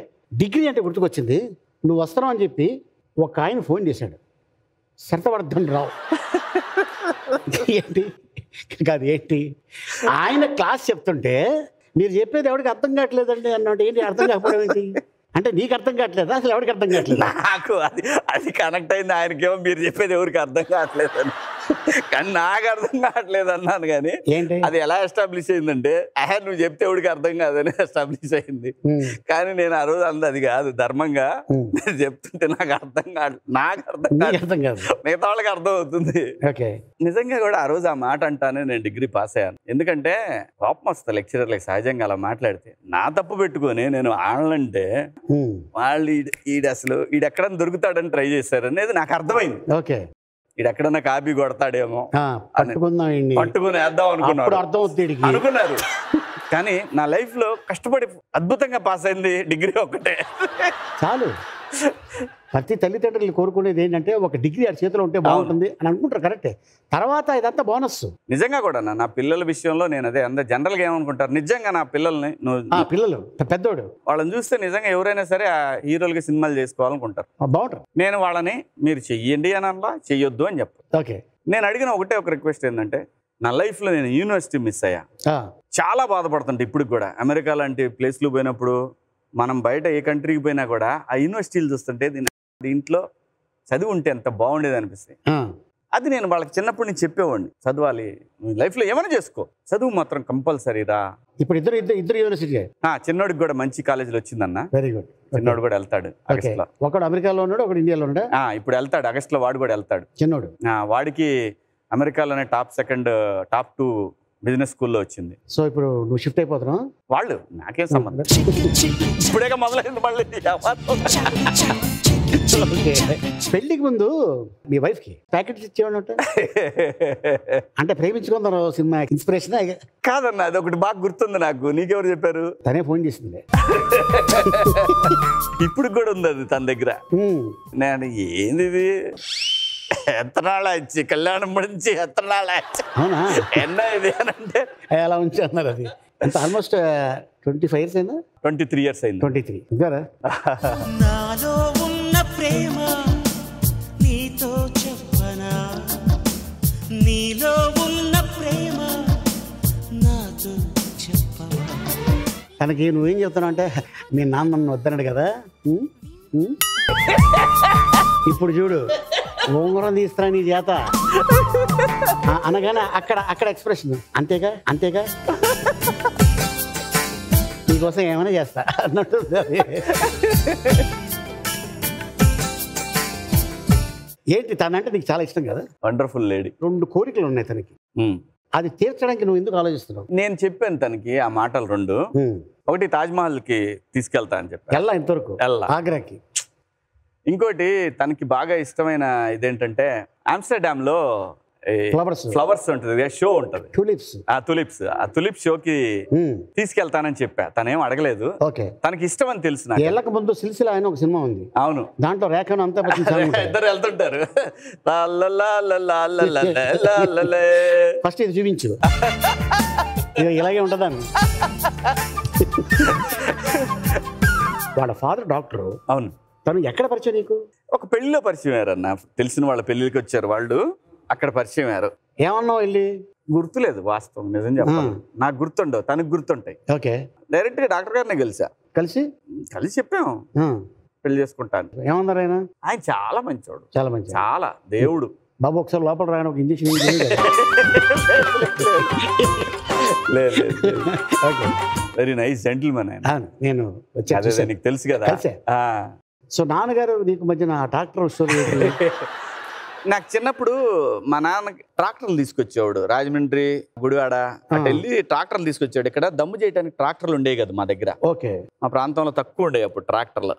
డిగ్రీ అంటే గుర్తుకొచ్చింది, నువ్వు వస్తున్నావు అని చెప్పి ఒక ఆయన ఫోన్ చేశాడు, సరతవర్ధన్ రావు. ఏంటి కాదు ఏంటి, ఆయన క్లాస్ చెప్తుంటే మీరు చెప్పేది ఎవరికి అర్థం కావట్లేదండి అన్నట్టు. ఏంటి అర్థం కాకపోవడం ఏంటి అంటే నీకు అర్థం కావట్లేదా? అసలు ఎవరికి అర్థం కావట్లేదు? నాకు అది కనెక్ట్ అయింది. ఆయనకేమో మీరు చెప్పేది ఎవరికి అర్థం కావట్లేదని, కానీ నాకు అర్థం కావట్లేదు అన్నాను. కానీ అది ఎలా ఎస్టాబ్లిష్ అయిందంటే, నువ్వు చెప్తే ఎవరికి అర్థం కాదని ఎస్టాబ్లిష్ అయింది. కానీ నేను ఆ రోజు అంది అది కాదు, ధర్మంగా నేను చెప్తుంటే నాకు అర్థం కాదు, మిగతా వాళ్ళకి అర్థం అవుతుంది. నిజంగా కూడా ఆ రోజు ఆ మాట అంటానే నేను డిగ్రీ పాస్ అయ్యాను. ఎందుకంటే కోపం వస్తుంది లెక్చరర్లకు సహజంగా అలా మాట్లాడితే. నా తప్పు పెట్టుకొని నేను ఆడాలంటే వాళ్ళు ఈడు ఎక్కడన్నా దొరుకుతాడని ట్రై చేశారు అనేది నాకు అర్థమైంది. ఇది ఎక్కడన్నా కాపీ కొడతాడేమో పట్టుకుని వేద్దాం అనుకున్నారు. కానీ నా లైఫ్ లో కష్టపడి అద్భుతంగా పాస్ అయింది డిగ్రీ ఒకటే చాలు. ప్రతి తల్లిదండ్రులు కోరుకునేది ఏంటంటే ఒక డిగ్రీ ఆ చేతిలో ఉంటే బాగుంటుంది అని అనుకుంటారు. కరెక్టే. తర్వాత ఇదంతా బోనస్. నిజంగా కూడా నా పిల్లల విషయంలో నేను అదే అందరూ జనరల్గా ఏమనుకుంటారు, నిజంగా నా పిల్లల్ని పిల్లలు పెద్దోడు వాళ్ళని చూస్తే నిజంగా ఎవరైనా సరే ఆ హీరోలుగా సినిమాలు చేసుకోవాలనుకుంటారు. బాగుంటారు. నేను వాళ్ళని మీరు చెయ్యండి అని అనలా, చెయ్యొద్దు అని చెప్పాను. ఓకే. నేను అడిగిన ఒకటే ఒక రిక్వెస్ట్ ఏంటంటే, నా లైఫ్లో నేను యూనివర్సిటీ మిస్ అయ్యా. చాలా బాధపడుతుంటే ఇప్పుడు కూడా. అమెరికా లాంటి ప్లేస్లు పోయినప్పుడు, మనం బయట ఏ కంట్రీకి పోయినా కూడా ఆ యూనివర్సిటీలు చూస్తుంటే దీంట్లో చదివి ఉంటే ఎంత బాగుండేది అనిపిస్తాయి. అది నేను వాళ్ళకి చిన్నప్పటి నుంచి చెప్పేవాడిని, చదవాలి, లైఫ్లో ఏమైనా చేసుకో, చదువు మాత్రం కంపల్సరీరా. ఇప్పుడు ఇద్దరు యూనివర్సిటీ. చిన్నోడికి కూడా మంచి కాలేజీలో వచ్చిందన్న. Very good. చిన్నోడు కూడా వెళ్తాడు ఆగస్ట్లో. ఒకడు అమెరికాలో ఉన్నాడు, ఒకడు ఇండియాలో ఉన్నాడు. ఇప్పుడు వెళ్తాడు ఆగస్ట్లో, వాడు కూడా వెళ్తాడు చిన్నోడు. వాడికి అమెరికాలోనే టాప్ 2 బిజినెస్ స్కూల్లో వచ్చింది. సో ఇప్పుడు నువ్వు షిఫ్ట్ అయిపోతున్నావు. వాళ్ళు నాకేం సంబంధం, ఇప్పుడే మొదలైంది మళ్ళీ. పెళ్లికి ముందు మీ వైఫ్ కి ప్యాకెట్స్ ఇచ్చేవాడు అంటే ప్రేమించుకుందాం సినిమా ఇన్స్పిరేషన్ కాదన్న, అది ఒకటి బాగా గుర్తుంది నాకు. నీకెవరు చెప్పారు? తనే ఫోన్ చేసింది. ఇప్పుడు కూడా ఉంది అది తన దగ్గర. నేను ఏంది ఇది ఎత్తనాళాచి కళ్యాణం నుంచి ఎత్తనాళాచి ఎన్న ఇది అని అంటే ఎలా ఉంచి అన్నారు. అది అంత ఆల్మోస్ట్ 25 years అయినా 23 years అయింది. 23 ఇంకారా? నాలో ఉన్న ప్రేమ నీతో చెప్పనా, నీలో ఉన్న ప్రేమ నాతో చెప్పనా. తనకి నువ్వేం చెప్తున్నావు అంటే, మీ నాన్న నన్ను వద్దన్నాడు కదా, ఇప్పుడు చూడు ఉంగరం తీస్తున్నా నీ చేత అనగానే అక్కడ ఎక్స్ప్రెషన్ అంతేగా నీకోసం ఏమైనా చేస్తా అన్నట్టు. ఏంటి తనంటే నీకు చాలా ఇష్టం కదా? Wonderful lady. 2 కోరికలు ఉన్నాయి తనకి. అది తీర్చడానికి నువ్వు ఎందుకు ఆలోచిస్తున్నావు? నేను చెప్పాను తనకి ఆ మాటలు 2. ఒకటి తాజ్మహల్ కి తీసుకెళ్తా అని చెప్పాను. ఇంతవరకు ఆగ్రాకి. ఇంకోటి తనకి బాగా ఇష్టమైన ఇదేంటంటే, ఆమ్స్టర్డామ్ లో ఫ్లవర్స్ ఉంటుంది, షో ఉంటుంది, తులిప్స్ షోకి తీసుకెళ్తానని చెప్పా. తనేం అడగలేదు, తనకి ఇష్టం అని తెలుసు. నాకు ముందు సిల్సిలా అని ఒక సినిమా ఉంది. అవును, దాంట్లో రేఖను అంతా ఇద్దరు వెళ్తుంటారు. ఫస్ట్ ఇది చూపించు, ఇలాగే ఉంటుందని. వాళ్ళ ఫాదర్ డాక్టర్. అవును. తను ఎక్కడ పరిచయం నీకు? ఒక పెళ్లిలో పరిచయం అయ్యారన్న. తెలిసిన వాళ్ళ పెళ్లికి వచ్చారు వాళ్ళు, అక్కడ పరిచయం అయ్యారు. ఏమన్నావు వెళ్ళి? గుర్తులేదు వాస్తవం, నిజం చెప్పాలి. నాకు గుర్తుండవు, తనకు గుర్తుంటాయి. ఓకే. డైరెక్ట్ గా డాక్టర్ గారిని కలిసి చెప్పాము పెళ్లి చేసుకుంటాను. ఏమన్నారు ఆయన? ఆయన చాలా మంచివాడు, చాలా దేవుడు. బాబు ఒకసారి లోపల రాయన ఒక ఇంజక్షన్. వెరీ నైస్ జెంటిల్మెన్ ఆయన. నేను నీకు తెలుసు కదా. సో నాన్నగారు నీకు మధ్యన ట్రాక్టర్ స్టోరీ? నాకు చిన్నప్పుడు మా నాన్న ట్రాక్టర్లు తీసుకొచ్చేవాడు. రాజమండ్రి, గుడివాడ అటు వెళ్ళి ట్రాక్టర్లు తీసుకొచ్చాడు. ఇక్కడ దమ్ము చేయడానికి ట్రాక్టర్లు ఉండేవి కదా మా దగ్గర. ఓకే. మా ప్రాంతంలో తక్కువ ఉండేవి అప్పుడు ట్రాక్టర్లు.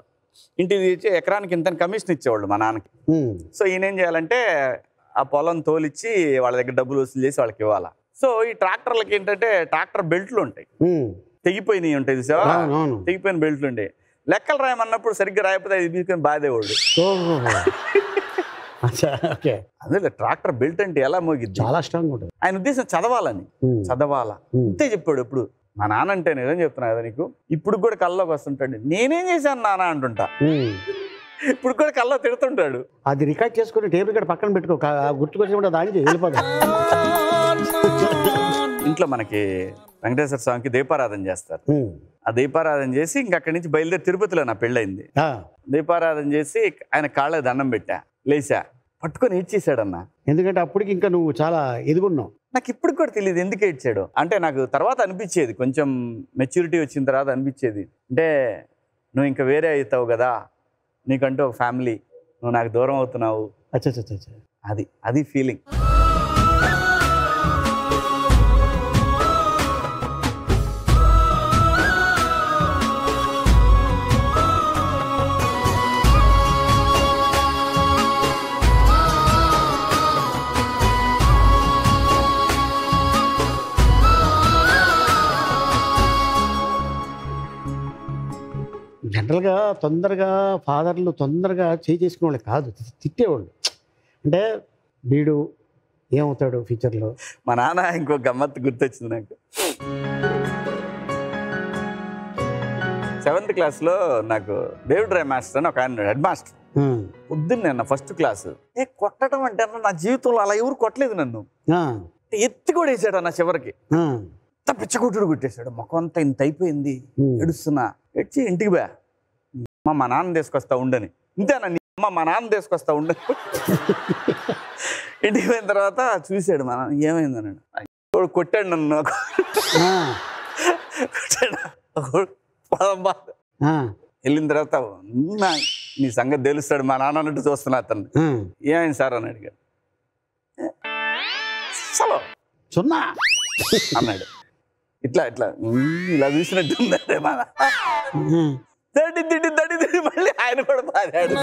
ఇంటికి తెచ్చి ఎకరానికి ఇంత కమిషన్ ఇచ్చేవాళ్ళు మా నాన్నకి. సో ఈయన ఏం చేయాలంటే ఆ పొలం తోలిచ్చి వాళ్ళ దగ్గర డబ్బులు వసూలు చేసి వాళ్ళకి ఇవ్వాలా. సో ఈ ట్రాక్టర్లకి ఏంటంటే ట్రాక్టర్ బెల్ట్లు ఉంటాయి, తెగిపోయినాయి ఉంటాయి చూసావా, తెగిపోయిన బెల్ట్లు ఉంటాయి. లెక్కలు రాయమన్నప్పుడు సరిగ్గా రాయకపోతే అది తీసుకొని బాధేవాడు. అదే ట్రాక్టర్ బెల్ట్ అంటే ఎలా మోగిద్ది, చాలా స్ట్రాంగ్ ఉంటుంది. ఆయన ఉద్దేశం చదవాలా అంతే చెప్పాడు. ఇప్పుడు మా నాన్న అంటే నిజం చెప్తున్నా కదా నీకు, ఇప్పుడు కూడా కల్లోకి వస్తుంటాడు, నేనేం చేశాను నాన్న అంటుంటా. ఇప్పుడు కూడా కల్లో తిడుతుంటాడు. అది రికార్డ్ చేసుకుని టేబుల్ రికార్డ్ పక్కన పెట్టుకో, గుర్తుకొచ్చినప్పుడు దానికి వెళ్ళిపోతాడు. ఇంట్లో మనకి వెంకటేశ్వర స్వామికి దీపారాధన చేస్తారు. ఆ దీపారాధన చేసి ఇంక అక్కడి నుంచి బయలుదేరి తిరుపతిలో నా పెళ్ళయింది. దీపారాధన చేసి ఆయన కాళ్ళ దండం పెట్టా, లేచా, పట్టుకొని ఏడ్చేసాడన్న. ఎందుకంటే అప్పటికి ఇంకా నువ్వు చాలా ఎదుగున్నావు. నాకు ఇప్పుడు కూడా తెలియదు ఎందుకు ఏడ్చాడు. అంటే నాకు తర్వాత అనిపించేది, కొంచెం మెచ్యూరిటీ వచ్చిన తర్వాత అనిపించేది, అంటే నువ్వు ఇంకా వేరే అవుతావు కదా, నీకంటూ ఒక ఫ్యామిలీ, నువ్వు నాకు దూరం అవుతున్నావు. అది ఫీలింగ్. జనరల్గా తొందరగా ఫాదర్లు తొందరగా చేసుకునే వాళ్ళు కాదు, తిట్టేవాళ్ళు. అంటే వీడు ఏమవుతాడు ఫ్యూచర్లో. మా నాన్న ఇంకో గమ్మత్తు గుర్తొచ్చింది నాకు. 7th క్లాస్లో నాకు డేవిడ్ రాయ్ మాస్టర్ అని ఒక ఆయన హెడ్ మాస్టర్. పొద్దున్నే నా ఫస్ట్ క్లాసు. కొట్టడం అంటే నా జీవితంలో అలా ఎవరు కొట్టలేదు నన్ను. ఎత్తి కూడా వేసాడు అన్న చివరికి. పిచ్చకొట్టుడు కొట్టేశాడు. ముఖం అంతా ఇంత అయిపోయింది, ఏడుస్తున్నా. వచ్చి ఇంటికి బా మా నాన్న తీసుకొస్తా ఉండని. ఇంతేనా మా నాన్న తీసుకొస్తా ఉండని. ఇంటికి పోయిన తర్వాత చూశాడు మా నాన్న. ఏమైంది అన్నాడు. కొట్టాడు నన్ను. కొట్టాడు. వెళ్ళిన తర్వాత నీ సంగతి తెలుస్తాడు మా నాన్న అన్నట్టు చూస్తున్నా అతన్ని. ఏమైంది సార్ అని అడిగాడు. చలో సున్నా అన్నాడు. ఇట్లా ఇట్లా ఇలా చూసినట్టుందంటే మన దడి మళ్ళీ ఆయన కూడా బాధాడు.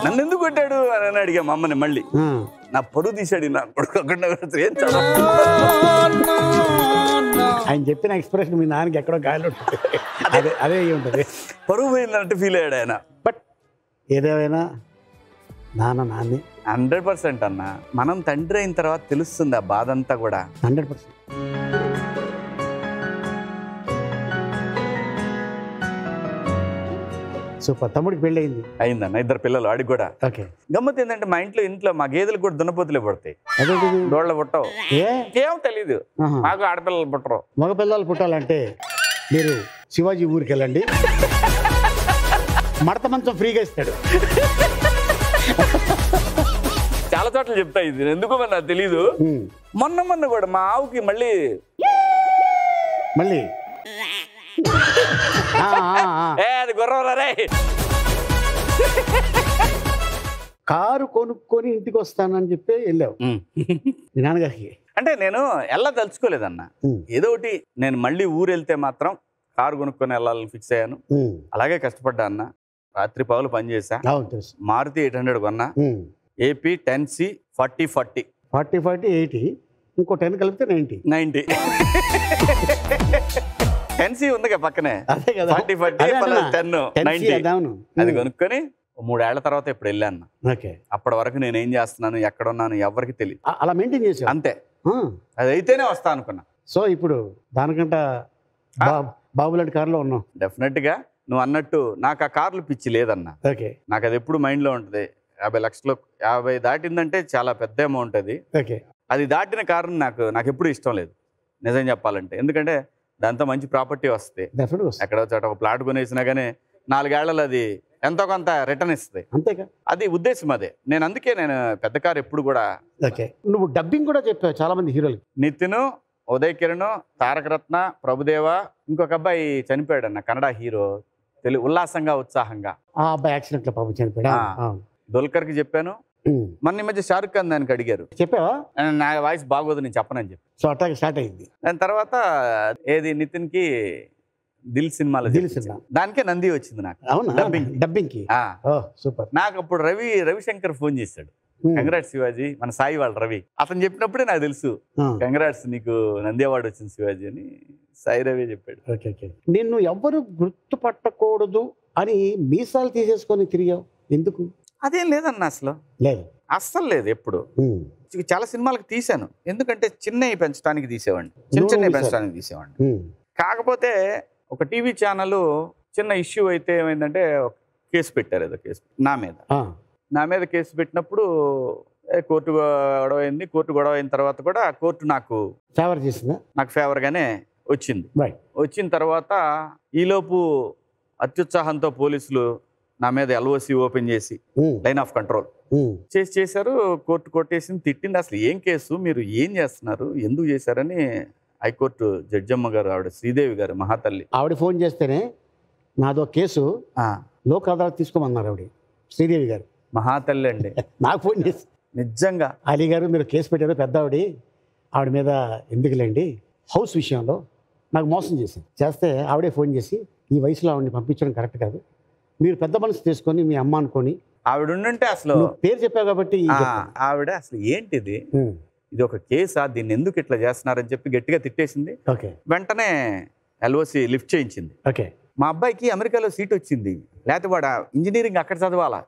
నన్ను ఎందుకు కొట్టాడు అని అడిగా మా అమ్మని. మళ్ళీ నా పరువు తీశాడు. నా కొడుకు ఏం ఆయన చెప్పిన ఎక్స్ప్రెషన్ మీ నాన్నకి ఎక్కడో గాలి ఉంటుంది. అదే అదే ఉంటుంది. పరువు పోయిందంటే ఫీల్ అయ్యాడు ఆయన. బట్ ఏదేమైనా నాన్నే 100% అన్న. మనం తండ్రి అయిన తర్వాత తెలుస్తుంది ఆ బాధ అంతా కూడా. 100%. సూపర్. తమ్ముడికి పెళ్ళి అయిందన్న. 2 పిల్లలు వాడికి కూడా. ఓకే. గమ్మత్ ఏంటంటే మా ఇంట్లో మా గేదెలు కూడా దున్నపోతులే పడతాయి. దోళ్ళ పుట్టవు. ఏం తెలీదు. మాకు ఆడపిల్లలు పుట్టరు. మగపిల్లలు పుట్టాలంటే మీరు శివాజీ ఊరికి వెళ్ళండి. మడత మంచం ఫ్రీగా ఇస్తాడు. చాలా చోట్ల చెప్తా ఇది. ఎందుకో మరి నాకు తెలీదు. మొన్న కూడా మా ఆవుకి మళ్ళీ అది గుర్రవరా కారు కొనుక్కొని ఇంటికి వస్తానని చెప్పి వెళ్ళావు మీ నాన్నగారికి. అంటే నేను ఎలా తలుచుకోలేదన్న. ఏదో ఒకటి నేను మళ్ళీ ఊరు వెళ్తే మాత్రం కారు కొనుక్కొని వెళ్ళాలని ఫిక్స్ అయ్యాను. అలాగే కష్టపడ్డా అన్న. రాత్రి పగలు పనిచేసా. మారుతి 800 కొన్నా. AP 10C 40 80 ఇంకో 10 కలిపితే 90. 10C ఉంది పక్కనే. అదే కదా 40 అది కొనుక్కొని 3 ఏళ్ల తర్వాత ఇప్పుడు వెళ్ళాను. అప్పటి వరకు నేను ఏం చేస్తున్నాను, ఎక్కడ ఉన్నాను ఎవరికి తెలియదు. అలా మెయింటైన్ చేసి అంతే. అది అయితేనే వస్తా అనుకున్నా. సో ఇప్పుడు దానికంట బాబులాంటి కారులో ఉన్నాం. డెఫినెట్ గా నువ్వు అన్నట్టు నాకు ఆ కార్లు పిచ్చి లేదన్నా. నాకు అది ఎప్పుడు మైండ్ లో ఉంటుంది. 50 లక్షలు 50 దాటిందంటే చాలా పెద్ద అమౌంట్ అది. అది దాటిన కారు నాకు ఎప్పుడు ఇష్టం లేదు నిజం చెప్పాలంటే. ఎందుకంటే దాంతో మంచి ప్రాపర్టీ వస్తుంది. ఎక్కడో చోట ఒక ప్లాట్ కొనేసినా కానీ 4 ఏళ్లలో అది ఎంతో కొంత రిటర్న్ ఇస్తుంది. అంతేగా, అది ఉద్దేశం అదే. అందుకే నేను పెద్ద కారు ఎప్పుడు కూడా. నువ్వు డబ్బింగ్ కూడా చెప్పావు చాలా మంది హీరోలు. నితిన్, ఉదయ్ కిరణ్, తారక రత్న, ప్రభుదేవ, ఇంకొక అబ్బాయి చనిపోయాడు అన్న కన్నడ హీరో. ఉల్లాసంగా ఉత్సాహంగా ఆ అబ్బాయి యాక్సిడెంట్ లో పాపం చనిపోయాడు. దుల్కర్కి చెప్పాను. మొన్న ఈ మధ్య షారుఖ్ ఖాన్ దానికి అడిగారు. చెప్పావా? నా వాయిస్ బాగోదు నేను చెప్పనని చెప్పి. సో అట్లా స్టార్ట్ అయింది. దాని తర్వాత ఏది నితిన్ కి దిల్ సినిమాలో దానికే నంది వచ్చింది నాకు. డబ్బింగ్ కి. సూపర్. నాకు అప్పుడు రవిశంకర్ ఫోన్ చేశాడు. కంగ్రాట్స్ శివాజీ, మన సాయి వాళ్ళ రవి. అతను చెప్పినప్పుడే నాకు తెలుసు కంగ్రాట్స్ నీకు నంది అవార్డు వచ్చింది శివాజీ అని సాయి రవి చెప్పాడు. నిన్ను ఎవరు గుర్తుపట్టకూడదు అని మీసాలు తీసేసుకొని తిరిగావు ఎందుకు? అదేం లేదన్న, అసలు లేదు, అస్సలు లేదు. ఎప్పుడు చాలా సినిమాలకు తీశాను. ఎందుకంటే చిన్నవి పెంచడానికి తీసేవాడిని, చిన్నవి పెంచడానికి తీసేవాడిని. కాకపోతే ఒక టీవీ ఛానల్ చిన్న ఇష్యూ అయితే ఏమైందంటే కేసు పెట్టారు. ఏదో కేసు నా మీద కేసు పెట్టినప్పుడు కోర్టు గొడవ అయింది. కోర్టు గొడవ అయిన తర్వాత కూడా కోర్టు నాకు ఫేవర్ చేసిందా? నాకు ఫేవర్ గానే వచ్చింది. వచ్చిన తర్వాత ఈలోపు అత్యుత్సాహంతో పోలీసులు నా మీద LOC ఓపెన్ చేసి లైన్ ఆఫ్ కంట్రోల్ చేశారు. కోర్టు కొట్టేసింది, తిట్టింది. అసలు ఏం కేసు, మీరు ఏం చేస్తున్నారు, ఎందుకు చేశారని హైకోర్టు జడ్జమ్మ గారు, ఆవిడ శ్రీదేవి గారు, మహాతల్లి, ఆవిడ ఫోన్ చేస్తేనే నాదో కేసు లోక్ అదాలత్ తీసుకోమన్నారు. ఆవిడ శ్రీదేవి గారు మహాతల్లి అండి. నాకు ఫోన్ చేసి నిజంగా అలీ గారు మీరు కేసు పెట్టారు, పెద్ద ఆవిడ మీద ఎందుకులేండి, హౌస్ విషయంలో నాకు మోసం చేస్తే ఆవిడే ఫోన్ చేసి ఈ వయసులో ఆవిడని పంపించడం కరెక్ట్ కాదు, మీరు పెద్ద మనసు తీసుకొని మీ అమ్మ అనుకొని. ఆవిడ ఉండుంటే అసలు పేరు చెప్పావు కాబట్టి ఆవిడ అసలు ఏంటిది, ఇది ఒక కేసా, దీన్ని ఎందుకు ఇట్లా చేస్తున్నారని చెప్పి గట్టిగా తిట్టేసింది. వెంటనే LOC లిఫ్ట్ చేయించింది. మా అబ్బాయికి అమెరికాలో సీట్ వచ్చింది, లేకపోతే వాడు ఇంజనీరింగ్ అక్కడ చదవాలా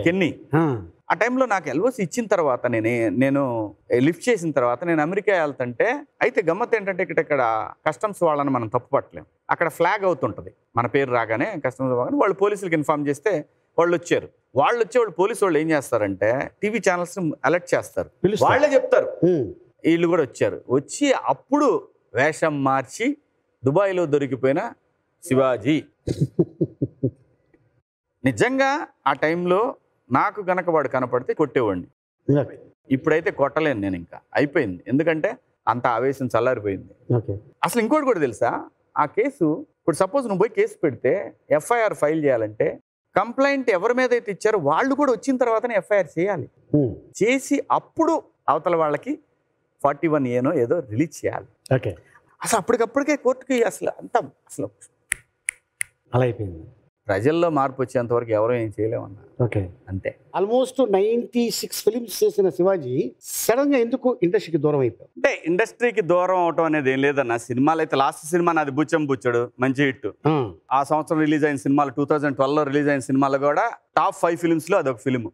కెన్ని. ఆ టైంలో నాకు ఎల్ఓసి ఇచ్చిన తర్వాత నేను లిఫ్ట్ చేసిన తర్వాత నేను అమెరికా వెళ్తుంటే, అయితే గమ్మత్ ఏంటంటే ఇక్కడ కస్టమ్స్ వాళ్ళని మనం తప్పు పట్టలేం. అక్కడ ఫ్లాగ్ అవుతుంటుంది మన పేరు రాగానే, కస్టమ్స్ రాగానే వాళ్ళు పోలీసులకు ఇన్ఫార్మ్ చేస్తే వాళ్ళు వచ్చారు. వాళ్ళు పోలీసు వాళ్ళు ఏం చేస్తారంటే టీవీ ఛానల్స్ అలర్ట్ చేస్తారు, వాళ్ళే చెప్తారు వీళ్ళు కూడా వచ్చారు. వచ్చి అప్పుడు వేషం మార్చి దుబాయ్లో దొరికిపోయిన శివాజీ. నిజంగా ఆ టైంలో నాకు గనక వాడు కనపడితే కొట్టేవాడిని. ఇప్పుడైతే కొట్టలేను నేను, ఇంకా అయిపోయింది. ఎందుకంటే అంత ఆవేశం చల్లారిపోయింది. అసలు ఇంకోటి కూడా తెలుసా, ఆ కేసు ఇప్పుడు సపోజ్ నువ్వు పోయి కేసు పెడితే ఎఫ్ఐఆర్ ఫైల్ చేయాలంటే కంప్లైంట్ ఎవరి మీద అయితే ఇచ్చారో వాళ్ళు కూడా వచ్చిన తర్వాతనే ఎఫ్ఐఆర్ చేయాలి. చేసి అప్పుడు అవతల వాళ్ళకి 41A ఏదో రిలీజ్ చేయాలి. అసలు అప్పటికప్పటికే కోర్టుకి అసలు అలా అయిపోయింది. ప్రజల్లో మార్పు వచ్చేంత వరకు ఎవరో ఏం చేయలేమన్నా. అంతే. ఆల్మోస్ట్ 96 ఫిలిమ్స్ చేసిన శివాజీ సడన్ గా ఎందుకు ఇండస్ట్రీకి దూరం అయిపోయాడు? అంటే ఇండస్ట్రీకి దూరం అవటం అనేది ఏం లేదన్న. సినిమాలు అయితే లాస్ట్ సినిమా నాది బుచ్చం బుచ్చడు, మంచి హిట్. ఆ సంవత్సరం రిలీజ్ అయిన సినిమాలు 2012లో రిలీజ్ అయిన సినిమాలు కూడా టాప్ 5 ఫిలిమ్స్ లో అదొక ఫిలిం.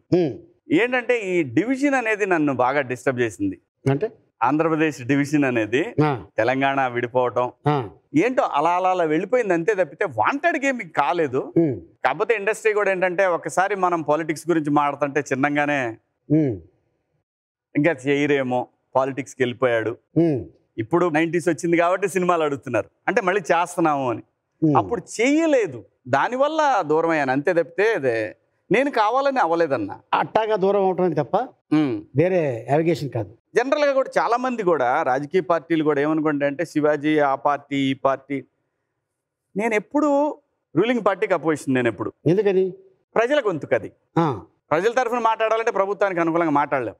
ఏంటంటే ఈ డివిజన్ అనేది నన్ను బాగా డిస్టర్బ్ చేసింది. అంటే ఆంధ్రప్రదేశ్ డివిజన్ అనేది తెలంగాణ విడిపోవటం ఏంటో అలా అలా వెళ్ళిపోయింది అంతే తప్పితే వాంటెడ్ గేమ్ కాలేదు. కాకపోతే ఇండస్ట్రీ కూడా ఏంటంటే ఒకసారి మనం పాలిటిక్స్ గురించి మాట్లాడుతుంటే చిన్నగానే ఇంకా చేయరేమో, పాలిటిక్స్కి వెళ్ళిపోయాడు. ఇప్పుడు 90s వచ్చింది కాబట్టి సినిమాలు అడుగుతున్నారు, అంటే మళ్ళీ చేస్తున్నాము అని. అప్పుడు చెయ్యలేదు, దానివల్ల దూరం అయ్యాను అంతే తప్పితే నేను కావాలని అవ్వలేదన్నా. అట్టాగా దూరం అవటం తప్ప వేరే అవిగేషన్ కాదు. జనరల్గా కూడా చాలా మంది కూడా రాజకీయ పార్టీలు కూడా ఏమనుకుంటే అంటే శివాజీ ఆ పార్టీ ఈ పార్టీ. నేను ఎప్పుడు రూలింగ్ పార్టీకి అపోజిషన్. నేను ఎప్పుడు, ఎందుకని ప్రజల గొంతుకు అది, ప్రజల తరఫున మాట్లాడాలంటే ప్రభుత్వానికి అనుకూలంగా మాట్లాడలేము.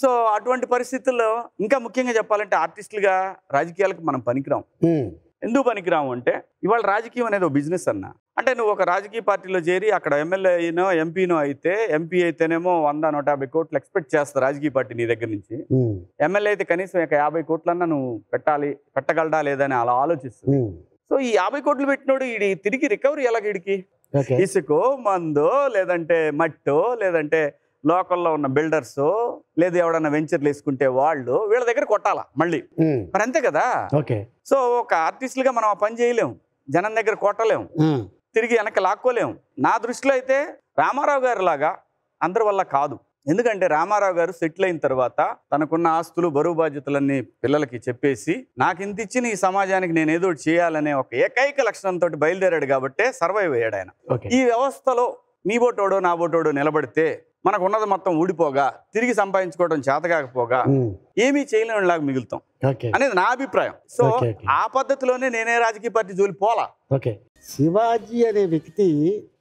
సో అటువంటి పరిస్థితుల్లో ఇంకా ముఖ్యంగా చెప్పాలంటే ఆర్టిస్టులుగా రాజకీయాలకు మనం పనికిరాం. ఎందుకు పనికిరాము అంటే ఇవాళ రాజకీయం అనేది ఒక బిజినెస్ అన్న. అంటే నువ్వు ఒక రాజకీయ పార్టీలో చేరి అక్కడ ఎమ్మెల్యేనో ఎంపీనో అయితే, ఎంపీ అయితేనేమో 100-150 కోట్లు ఎక్స్పెక్ట్ చేస్తా రాజకీయ పార్టీ నీ దగ్గర నుంచి. ఎమ్మెల్యే అయితే కనీసం 50 కోట్లన్నా నువ్వు పెట్టగలడా లేదని అలా ఆలోచిస్తుంది. సో ఈ 50 కోట్లు పెట్టినోడు ఇది తిరిగి రికవరీ ఎలాగ? వీడికి ఇసుకో మందో, లేదంటే మట్టో, లేదంటే లోకల్లో ఉన్న బిల్డర్స్, లేదా ఎవడన్నా వెంచర్లు వేసుకుంటే వాళ్ళు వీళ్ళ దగ్గర కొట్టాలా మళ్ళీ. మరి అంతే కదా. సో ఒక ఆర్టిస్టులుగా మనం ఆ పని చేయలేము, జనం దగ్గర కొట్టలేము, తిరిగి వెనక్కి లాక్కోలేము. నా దృష్టిలో అయితే రామారావు గారు లాగా అందరి వల్ల కాదు. ఎందుకంటే రామారావు గారు సెటిల్ అయిన తర్వాత తనకున్న ఆస్తులు బరువు బాధ్యతలన్నీ పిల్లలకి చెప్పేసి నాకు ఇంత ఇచ్చిన ఈ సమాజానికి నేను ఏదో చేయాలనే ఒక ఏకైక లక్షణంతో బయలుదేరాడు కాబట్టి సర్వైవ్ అయ్యాడు ఆయన. ఈ వ్యవస్థలో నీ బోటోడో నా బోటోడో నిలబడితే మనకు ఉన్నది మొత్తం ఊడిపోగా, తిరిగి సంపాదించుకోవడం చేతకాకపోగా ఏమీ చేయలేనిలాగా మిగులుతాం అనేది నా అభిప్రాయం. సో ఆ పద్ధతిలోనే నేనే రాజకీయ పార్టీ జోలి పోలా. శివాజీ అనే వ్యక్తి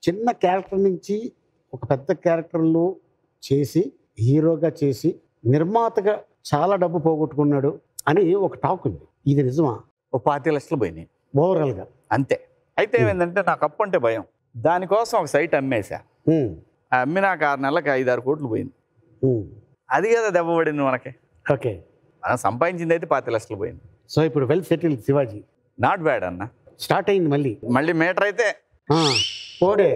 చిన్న క్యారెక్టర్ నుంచి ఒక పెద్ద క్యారెక్టర్లు చేసి హీరోగా చేసి నిర్మాతగా చాలా డబ్బు పోగొట్టుకున్నాడు అని ఒక టాక్ ఉంది. ఇది నిజమా? ఒక 40 లక్షలు పోయినాయి ఓవరాల్ గా. అంతే. అయితే ఏమైందంటే నాకు అప్పు అంటే భయం, దానికోసం ఒక సైట్ అమ్మేశా. అమ్మినాక 6 నెలలకు 5-6 కోట్లు పోయింది. అది కదా దెబ్బ పడింది మనకి. మనం సంపాదించింది అయితే 40 లక్షలు పోయింది. సో ఇప్పుడు well settle Shivaji. Not bad అన్న. స్టార్ట్ అయింది మళ్ళీ మీటర్ అయితే పోడే.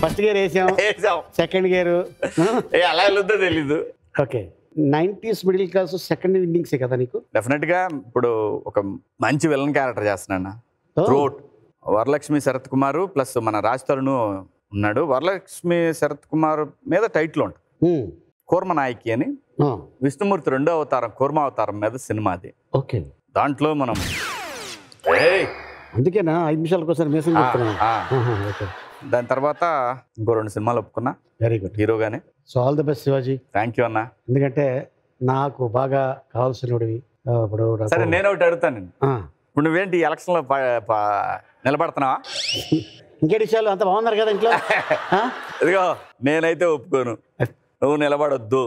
ఫస్ట్ గేర్ వేసాం, సెకండ్ గేర్ అలా వెళ్ళొద్దో తెలీదు. 90s మిడిల్ క్లాస్ సెకండ్ ఇన్నింగ్సే కదా నీకు? డెఫినెట్ గా. ఇప్పుడు ఒక మంచి విలన్ క్యారెక్టర్ చేస్తున్నా. త్రోట్ వరలక్ష్మి శరత్ కుమార్ ప్లస్ మన రాజ్ తరుణ్ ఉన్నాడు. వరలక్ష్మి శరత్ కుమార్ మీద టైటిల్ ఉంటుంది కూర్మ నాయకి అని. విష్ణుమూర్తి 2వ అవతారం కూర్మ అవతారం మీద సినిమా అది. దాంట్లో మనం అందుకేనా 5 నిమిషాల కోసం మెసేజ్ చేస్తున్నాను. దాని తర్వాత ఇంకో 2 సినిమాలు ఒప్పుకున్నా. Very good. హీరోగానే. So all the best Shivaji. Thank you అన్న. ఎందుకంటే నాకు బాగా కావాల్సినవి. ఇప్పుడు సరే నేను ఒకటి అడుగుతాను. ఇప్పుడు నువ్వేంటి ఎలక్షన్ లో నిలబడుతున్నావా? ఇంకేటి విషయాలు అంత బాగున్నారు కదా ఇంట్లో? ఇదిగో నేనైతే ఒప్పుకోను, నువ్వు నిలబడొద్దు.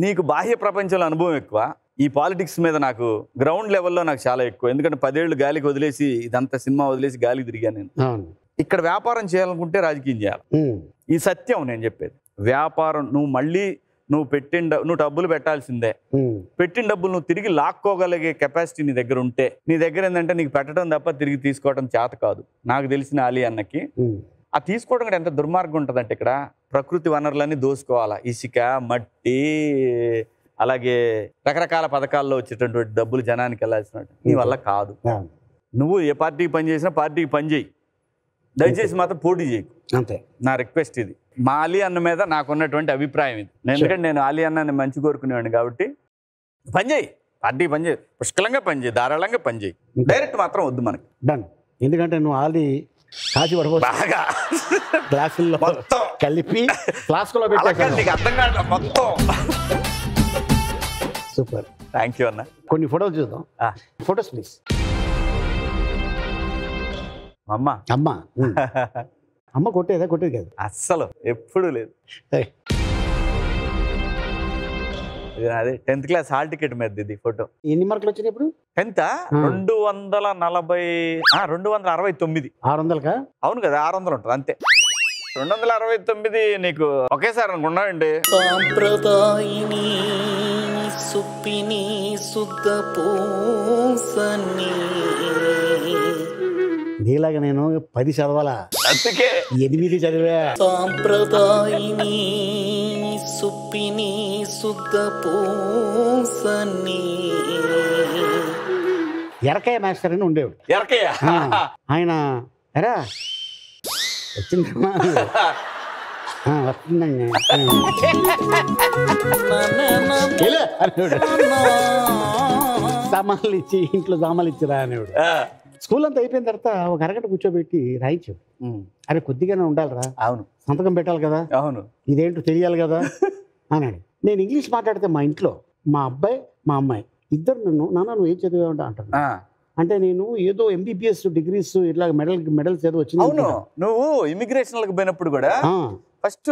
నీకు బాహ్య ప్రపంచంలో అనుభవం ఎక్కువ, ఈ పాలిటిక్స్ మీద నాకు గ్రౌండ్ లెవెల్లో నాకు చాలా ఎక్కువ. ఎందుకంటే 10 ఏళ్ళు గాలికి వదిలేసి ఇదంతా సినిమా వదిలేసి గాలికి తిరిగాను నేను. ఇక్కడ వ్యాపారం చేయాలనుకుంటే రాజకీయం చేయాలి. ఈ సత్యం నేను చెప్పేది. వ్యాపారం నువ్వు మళ్ళీ నువ్వు డబ్బులు పెట్టాల్సిందే. పెట్టిన డబ్బులు నువ్వు తిరిగి లాక్కోగలిగే కెపాసిటీ నీ దగ్గర ఉంటే, నీ దగ్గర ఏంటంటే నీకు పెట్టడం తప్ప తిరిగి తీసుకోవడం చేత కాదు. నాకు తెలిసిన ఆలీ అన్నకి ఆ తీసుకోవడం కూడా ఎంత దుర్మార్గం ఉంటుందంటే, ఇక్కడ ప్రకృతి వనరులన్నీ దోసుకోవాలా. ఇసుక, మట్టి, అలాగే రకరకాల పథకాల్లో వచ్చేటటువంటి డబ్బులు జనానికి వెళ్ళాల్సినట్టు నీ వల్ల కాదు. నువ్వు ఏ పార్టీకి పని చేసినా పార్టీకి పని చేయి, దయచేసి మాత్రం పోటీ చేయకు. అంతే నా రిక్వెస్ట్ ఇది. మా ఆలీ అన్న మీద నాకున్నటువంటి అభిప్రాయం ఇది. ఎందుకంటే నేను ఆలీ అన్నని మంచి కోరుకునేవాడిని కాబట్టి పని చేయి, పార్టీ పని చేయి, పుష్కలంగా పని చేయి, ధారాళంగా పని చేయి. డైరెక్ట్ మాత్రం వద్దు మనకి. డన్. ఎందుకంటే నువ్వు ఆల్రెడీ కాచి పడబోతు బాగా గ్లాసుల్లో మొత్తం కలిపి ఫ్లాస్కులో పెట్టాను. నీకు అర్థం కాదు మొత్తం. సూపర్, థ్యాంక్ యూ అన్న. కొన్ని ఫోటోలు చూద్దాం. Photos please. అమ్మ అమ్మ అమ్మ కొట్టేదా? కొట్టేది కాదు అస్సలు, ఎప్పుడు లేదు. అదే 10th క్లాస్ హాల్ టికెట్ మీద ఇది ఫోటో. ఎన్ని మార్కులు వచ్చినాయి ఇప్పుడు? 10th 240, 269. 600కా? అవును కదా, 600 ఉంటుంది అంతే. 269 నీకు ఒకేసారి అనుకున్నావండి. సాంప్రదాయిని సుప్పిని శుద్ధ పూసని నీలాగా నేను 10 చదవాలా, అందుకే 8 చదివా. సాంప్రదాయిని సుప్పిని శుద్ధ పూసని ఎరకాయ మాస్టర్ అని ఉండేవాడు. ఎరకయ్య ఆయన ఎరా వచ్చిందమ్మా వస్తుందండి సామాన్లు ఇచ్చి ఇంట్లో సామాన్లు ఇచ్చిరా అనేవాడు. స్కూల్ అంతా అయిపోయిన తర్వాత ఒక అరగంట కూర్చోబెట్టి రాయించు. అరే కొద్దిగానే ఉండాలిరా, అవును సంతకం పెట్టాలి కదా, అవును ఇదేంటో తెలియాలి కదా అన్నాడు. నేను ఇంగ్లీష్ మాట్లాడితే మా ఇంట్లో మా అబ్బాయి మా అమ్మాయి ఇద్దరు నన్ను నాన్న నువ్వు ఏం చదివావు అంటారు. అంటే నేను ఏదో MBBS డిగ్రీస్ ఇట్లా మెడల్స్ ఏదో వచ్చింది. అవును, నువ్వు ఇమిగ్రేషన్లకు పోయినప్పుడు కూడా ఫస్ట్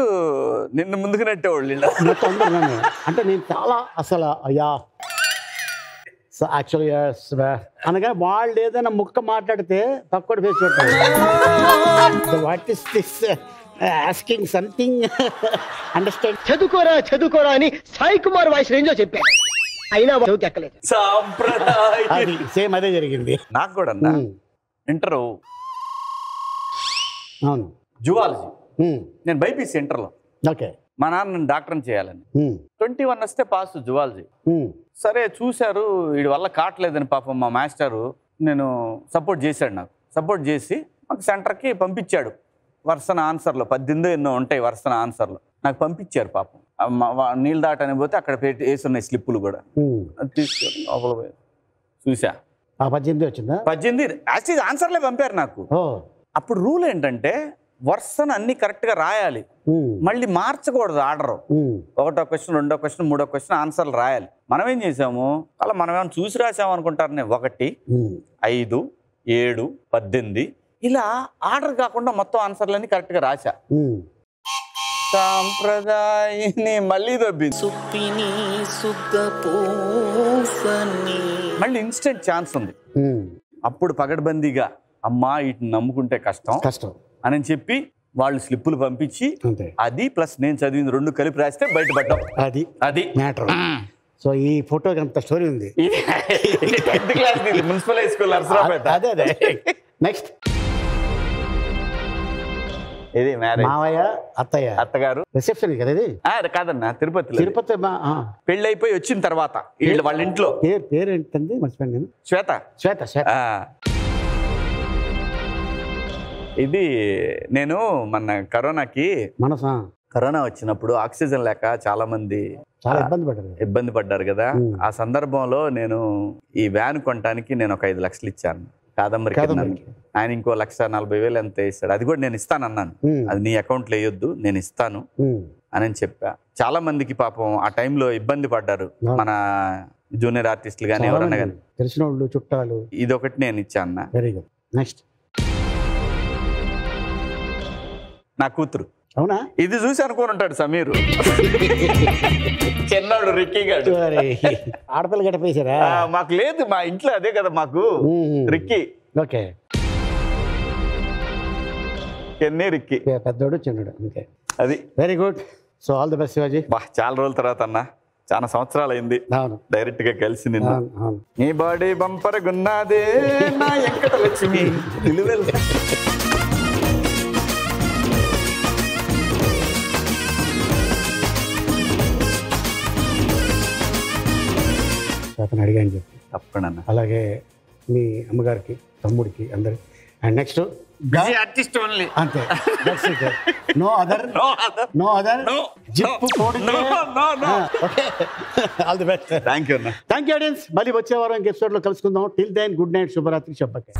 నిన్ను ముందుకు నెట్టేవాళ్ళు అంటే నేను చాలా అసలు అయ్యా యాక్చువల్లీ అనగా వాళ్ళు ఏదైనా ముక్క మాట్లాడితే తక్కువ ఫేస్ పెట్టారు. What is this asking something understand. చదువుకోరా అని సాయి కుమార్ వాయిస్ రేంజ్ లో చెప్పాను, అయినా చదువు ఎక్కలేదు. సాంప్రదాయం సేమ్ అదే జరిగింది నాకు కూడా. ఇంటర్ అవును జువాలజీ, నేను బైపీసీ ఇంటర్లో. ఓకే, మా నాన్న డాక్టర్ని చేయాలని 21 వస్తే పాస్ జువాలజీ. సరే చూశారు, వీడి వల్ల కావట్లేదని పాపం మా మాస్టరు నేను సపోర్ట్ చేశాడు. నాకు సపోర్ట్ చేసి మాకు సెంటర్కి పంపించాడు. వరుసన ఆన్సర్లు 18 ఎన్నో ఉంటాయి వరుసన ఆన్సర్లు నాకు పంపించారు. పాపం నీళ్ళు దాటని పోతే అక్కడ పెట్టి వేసున్నాయి స్లిప్పులు కూడా. అది తీసుకొని లోపల పోయి చూసా 18 వచ్చిందా? 18 ఆన్సర్లే పంపారు నాకు. అప్పుడు రూల్ ఏంటంటే వరుసన అన్ని కరెక్ట్గా రాయాలి, మళ్ళీ మార్చకూడదు ఆర్డర్. 1వ క్వశ్చన్ 2వ క్వశ్చన్ 3వ క్వశ్చన్ ఆన్సర్లు రాయాలి. మనం ఏం చేసాము, అలా మనం ఏమైనా చూసి రాసాము అనుకుంటారు. 1, 5, 7, 18 ఇలా ఆర్డర్ కాకుండా మొత్తం ఆన్సర్లన్నీ కరెక్ట్గా రాసా. సాంప్రదాయని మళ్ళీ దొబ్బింది. మళ్ళీ ఇన్స్టెంట్ ఛాన్స్ ఉంది. అప్పుడు పగడ్బందీగా అమ్మా వీటిని నమ్ముకుంటే కష్టం అని చెప్పి వాళ్ళు స్లిప్పులు పంపించి అది ప్లస్ నేను చదివింది 2 కలిపి రాస్తే బయటపడ్డాం. అది మ్యాటర్. సో ఈ ఫోటోకి అంత స్టోరీ ఉంది. 10th class municipal high school Narasaraopet. అదే నెక్స్ట్ ఇది మ్యారేజ్. మావయ్య అత్తగారు రిసెప్షన్ కదా ఇది? కాదన్నా తిరుపతి. పెళ్ళి అయిపోయి వచ్చిన తర్వాత వాళ్ళ ఇంట్లో పేరు ఏంటండి మర్చిపోయాను నేను. శ్వేత. ఇది నేను మన కరోనా వచ్చినప్పుడు ఆక్సిజన్ లేక చాలా మంది ఇబ్బంది పడ్డారు కదా. ఆ సందర్భంలో నేను ఈ వ్యాన్ కొనడానికి నేను ఒక 5 లక్షలు ఇచ్చాను కాదంబరికి. ఆయన ఇంకో 1,40,000 ఎంత ఇస్తాడు, అది కూడా నేను ఇస్తానన్నాను. అది నీ అకౌంట్లో వేయొద్దు, నేను ఇస్తాను అని చెప్పా. చాలా మందికి పాపం ఆ టైంలో ఇబ్బంది పడ్డారు, మన జూనియర్ ఆర్టిస్టులు కానీ ఎవరన్నా కానీ, తెలిసిన వాళ్ళు చుట్టాలు. ఇదొకటి నేను ఇచ్చా అన్న. Very good. నెక్స్ట్ నా కూతురు. అవునా? ఇది చూసి అనుకోని ఉంటాడు సమీరు, చిన్నాడు రిక్కీ గారు. ఆడపిల్ల గడపేశారా? మాకు లేదు, మా ఇంట్లో అదే కదా మాకు రిక్కీ. ఓకే, కెన్నీ రిక్కీ, పెద్దోడు చిన్నడు. ఓకే, అది very good. So all the best Shivaji. చాలా రోజుల తర్వాత అన్న, చాలా సంవత్సరాలు అయింది డైరెక్ట్ గా కలిసి నిన్ను. నీ బాడీ బంపర్ గున్నాదే నా వెంకటలక్ష్మి నిలువెల్. అతను అడిగాను చెప్పి తప్పకుండా. అలాగే మీ అమ్మగారికి, తమ్ముడికి, అందరికి. అండ్ నెక్స్ట్ ఆర్టిస్ట్ ఓన్లీ అంతే. నో అదర్ జిప్పు all the best. Thank you అన్న. Thank you audience. మళ్ళీ వచ్చే వారం ఇంక ఎపిసోడ్ లో కలుసుకుందాం. టిల్ దెన్ గుడ్ నైట్, శుభరాత్రి. చెప్పకే